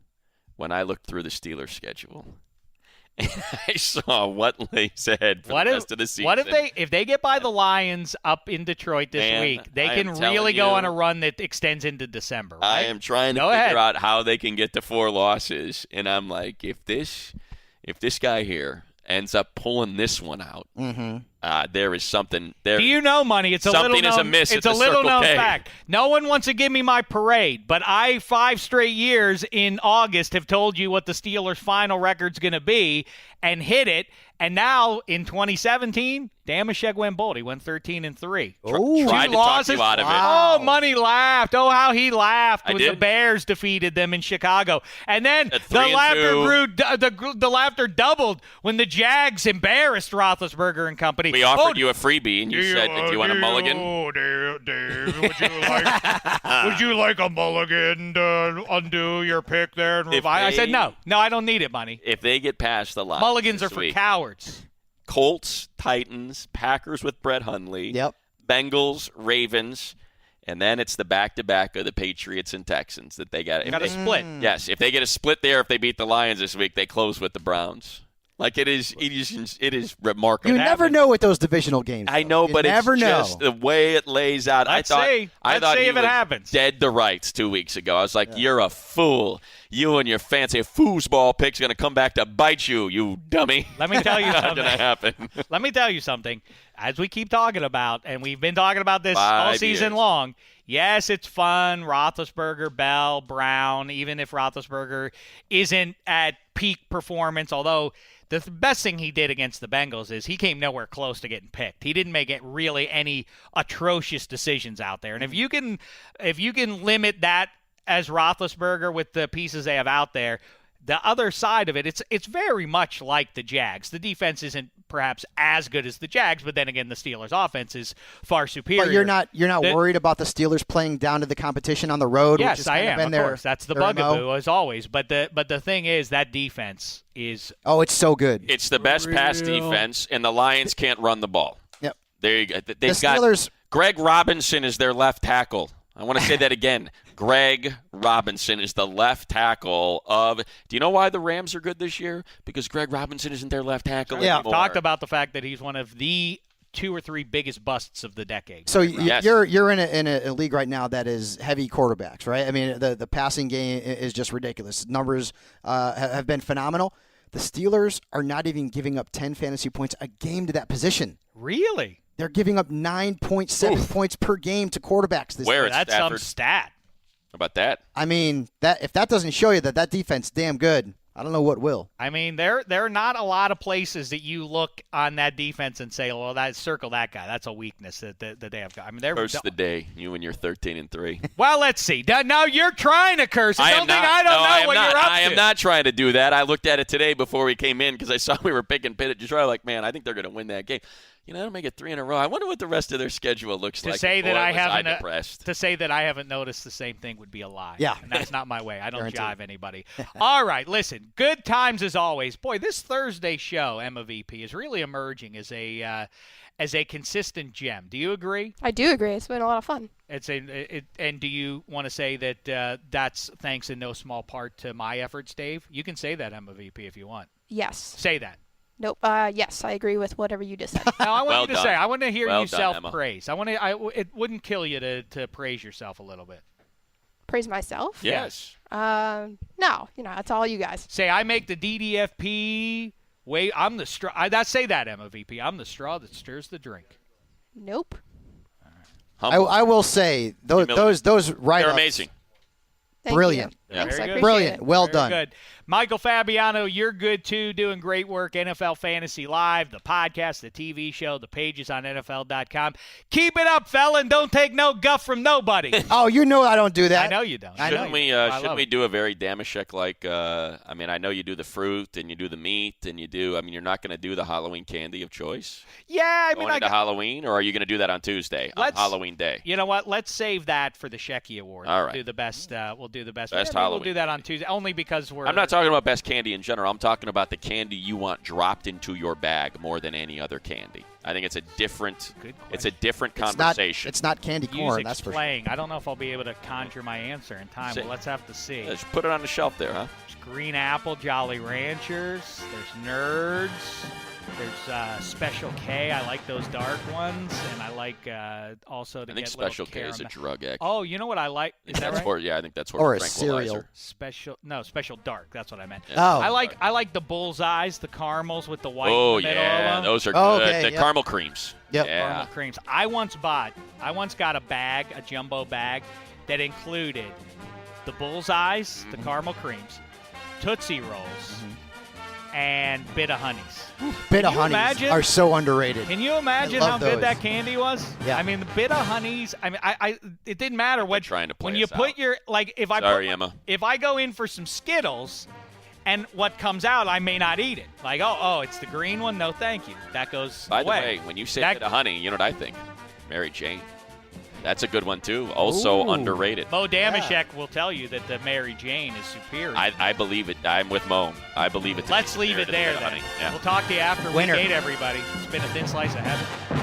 when I looked through the Steelers schedule. And I saw what lays ahead for the rest of the season. What if they get by the Lions up in Detroit this Man, week? They I can am telling really go you. on a run that extends into December. Right? I am trying to Go figure ahead. out how they can get to 4 losses, and I'm like, if this guy here ends up pulling this one out, there is something there. Do you know, Money? It's a Something little is known, amiss It's at a the little Circle known K. fact. No one wants to give me my parade, but 5 straight years in August have told you what the Steelers' final record's going to be and hit it. And now in 2017, Dameshek went bold. He went 13-3. Ooh. Tried to talk you out of it. Wow. Oh, Money laughed. Oh, how he laughed I when the did. Bears defeated them in Chicago. And then At the 3-2. laughter grew. The laughter doubled when the Jags embarrassed Roethlisberger and company. We offered you a freebie, and you said, "Did you want a mulligan?" Oh, Dave, would you like a mulligan to undo your pick there? And If I said they- no, I don't need it, Money. If they get past the Lions Mulligans this are for week, cowards. Colts, Titans, Packers with Brett Hundley, Yep. Bengals, Ravens, and then it's the back-to-back of the Patriots and Texans that they got. Got a split. Yes, if they get a split there, if they beat the Lions this week, they close with the Browns. Like it is remarkable. You never know with those divisional games. I though. know, You but never it's know. just the way it lays out. Let's I see. Let's thought see he if it was happens. dead to rights 2 weeks ago. I was like, "You're a fool. You and your fancy foosball pick's going to come back to bite you, you dummy." Let me tell you Not something. going to happen. Let me tell you something. As we keep talking about, and we've been talking about this all 5 season years. long, yes, it's fun. Roethlisberger, Bell, Brown, even if Roethlisberger isn't at peak performance, although the best thing he did against the Bengals is he came nowhere close to getting picked. He didn't make it really any atrocious decisions out there. And if you can limit that as Roethlisberger with the pieces they have out there, The other side of it, it's very much like the Jags. The defense isn't perhaps as good as the Jags, but then again, the Steelers' offense is far superior. But you're not worried about the Steelers playing down to the competition on the road? Yes, which I am. Been of course, that's the bugaboo as always. But the thing is, that defense is it's so good. It's the best pass defense, and the Lions can't run the ball. Yep. There you go. They've the Steelers. got Greg Robinson is their left tackle. I want to say that again. Greg Robinson is the left tackle of. Do you know why the Rams are good this year? Because Greg Robinson isn't their left tackle anymore. We've talked about the fact that he's one of the 2 or 3 biggest busts of the decade. So you're in a league right now that is heavy quarterbacks, right? I mean, the passing game is just ridiculous. Numbers have been phenomenal. The Steelers are not even giving up 10 fantasy points a game to that position. Really? They're giving up 9.7 points per game to quarterbacks this year. That's some stat. How about that? I mean, if that doesn't show you that defense is damn good, I don't know what will. I mean, there are not a lot of places that you look on that defense and say, well, circle that guy. That's a weakness that they have got. I mean, they're curse the day, you and your 13-3. Well, let's see. Now you're trying to curse. I don't know what you're up to. I am not trying to do that. I looked at it today before we came in because I saw we were picking Pitt at Detroit. Like, man, I think they're going to win that game. That'll make it 3 in a row. I wonder what the rest of their schedule looks like. To say that I haven't noticed the same thing would be a lie. Yeah. And that's not my way. I don't jive anybody. All right, listen. Good times as always. Boy, this Thursday show, EmmaVP, is really emerging as a consistent gem. Do you agree? I do agree. It's been a lot of fun. And do you want to say that that's thanks in no small part to my efforts, Dave? You can say that, EmmaVP, if you want. Yes. Say that. Nope. Yes, I agree with whatever you just said. Now, I want you to say. I want to hear you done, self-praise. It wouldn't kill you to praise yourself a little bit. Praise myself? Yes. No. That's all you guys. Say I make the DDFP. I'm the straw. Say that, EmmaVP. I'm the straw that stirs the drink. Nope. I will say those write-ups. They're amazing. Brilliant. Thanks, I appreciate Brilliant. it. Well Very done. Good. Michael Fabiano, you're good too, doing great work. NFL Fantasy Live, the podcast, the TV show, the pages on NFL.com. Keep it up, fella, and don't take no guff from nobody. Oh, you know I don't do that. I know you don't. Shouldn't we do a very Dameshek-like, I know you do the fruit and you do the meat and you do, you're not going to do the Halloween candy of choice? Yeah, Going into Halloween, or are you going to do that on Tuesday, on Halloween Day? You know what? Let's save that for the Shecky Award. All right. We'll do the best. Best Halloween. We'll do that on Tuesday, only because I'm not talking about best candy in general. I'm talking about the candy you want dropped into your bag more than any other candy. I think it's a different conversation. It's not candy corn, Music's that's for playing. I don't know if I'll be able to conjure my answer in time, but let's have to see. Just put it on the shelf there, huh? There's Green Apple Jolly Ranchers. There's Nerds. There's Special K. I like those dark ones, and I like also to I think get Special K is a drug, actually. Oh, you know what I like? Is that right? I think that's or a cereal. Special Dark. That's what I meant. Yeah. Oh, I like the bullseyes, the caramels with the white. Oh in the middle of them. Those are good. Okay, the caramel creams. Yep. Yeah. Caramel creams. I once got a jumbo bag that included the bullseyes, the caramel creams, Tootsie Rolls, and Bit of Honeys. Bit of Honeys are so underrated. Can you imagine how good that candy was? Yeah. The Bit of Honeys. It didn't matter what. Trying to play when you us put out. your Emma. If I go in for some Skittles, and what comes out, I may not eat it. Like, oh, it's the green one. No, thank you. That goes By away. the way, when you say Bit of Honey, you know what I think? Mary Jane. That's a good one, too. Also underrated. Mo Dameshek will tell you that the Mary Jane is superior. I believe it. I'm with Mo. I believe it. Let's leave it there, then. Yeah. We'll talk to you after Winner. Week 8, everybody. It's been a thin slice of heaven.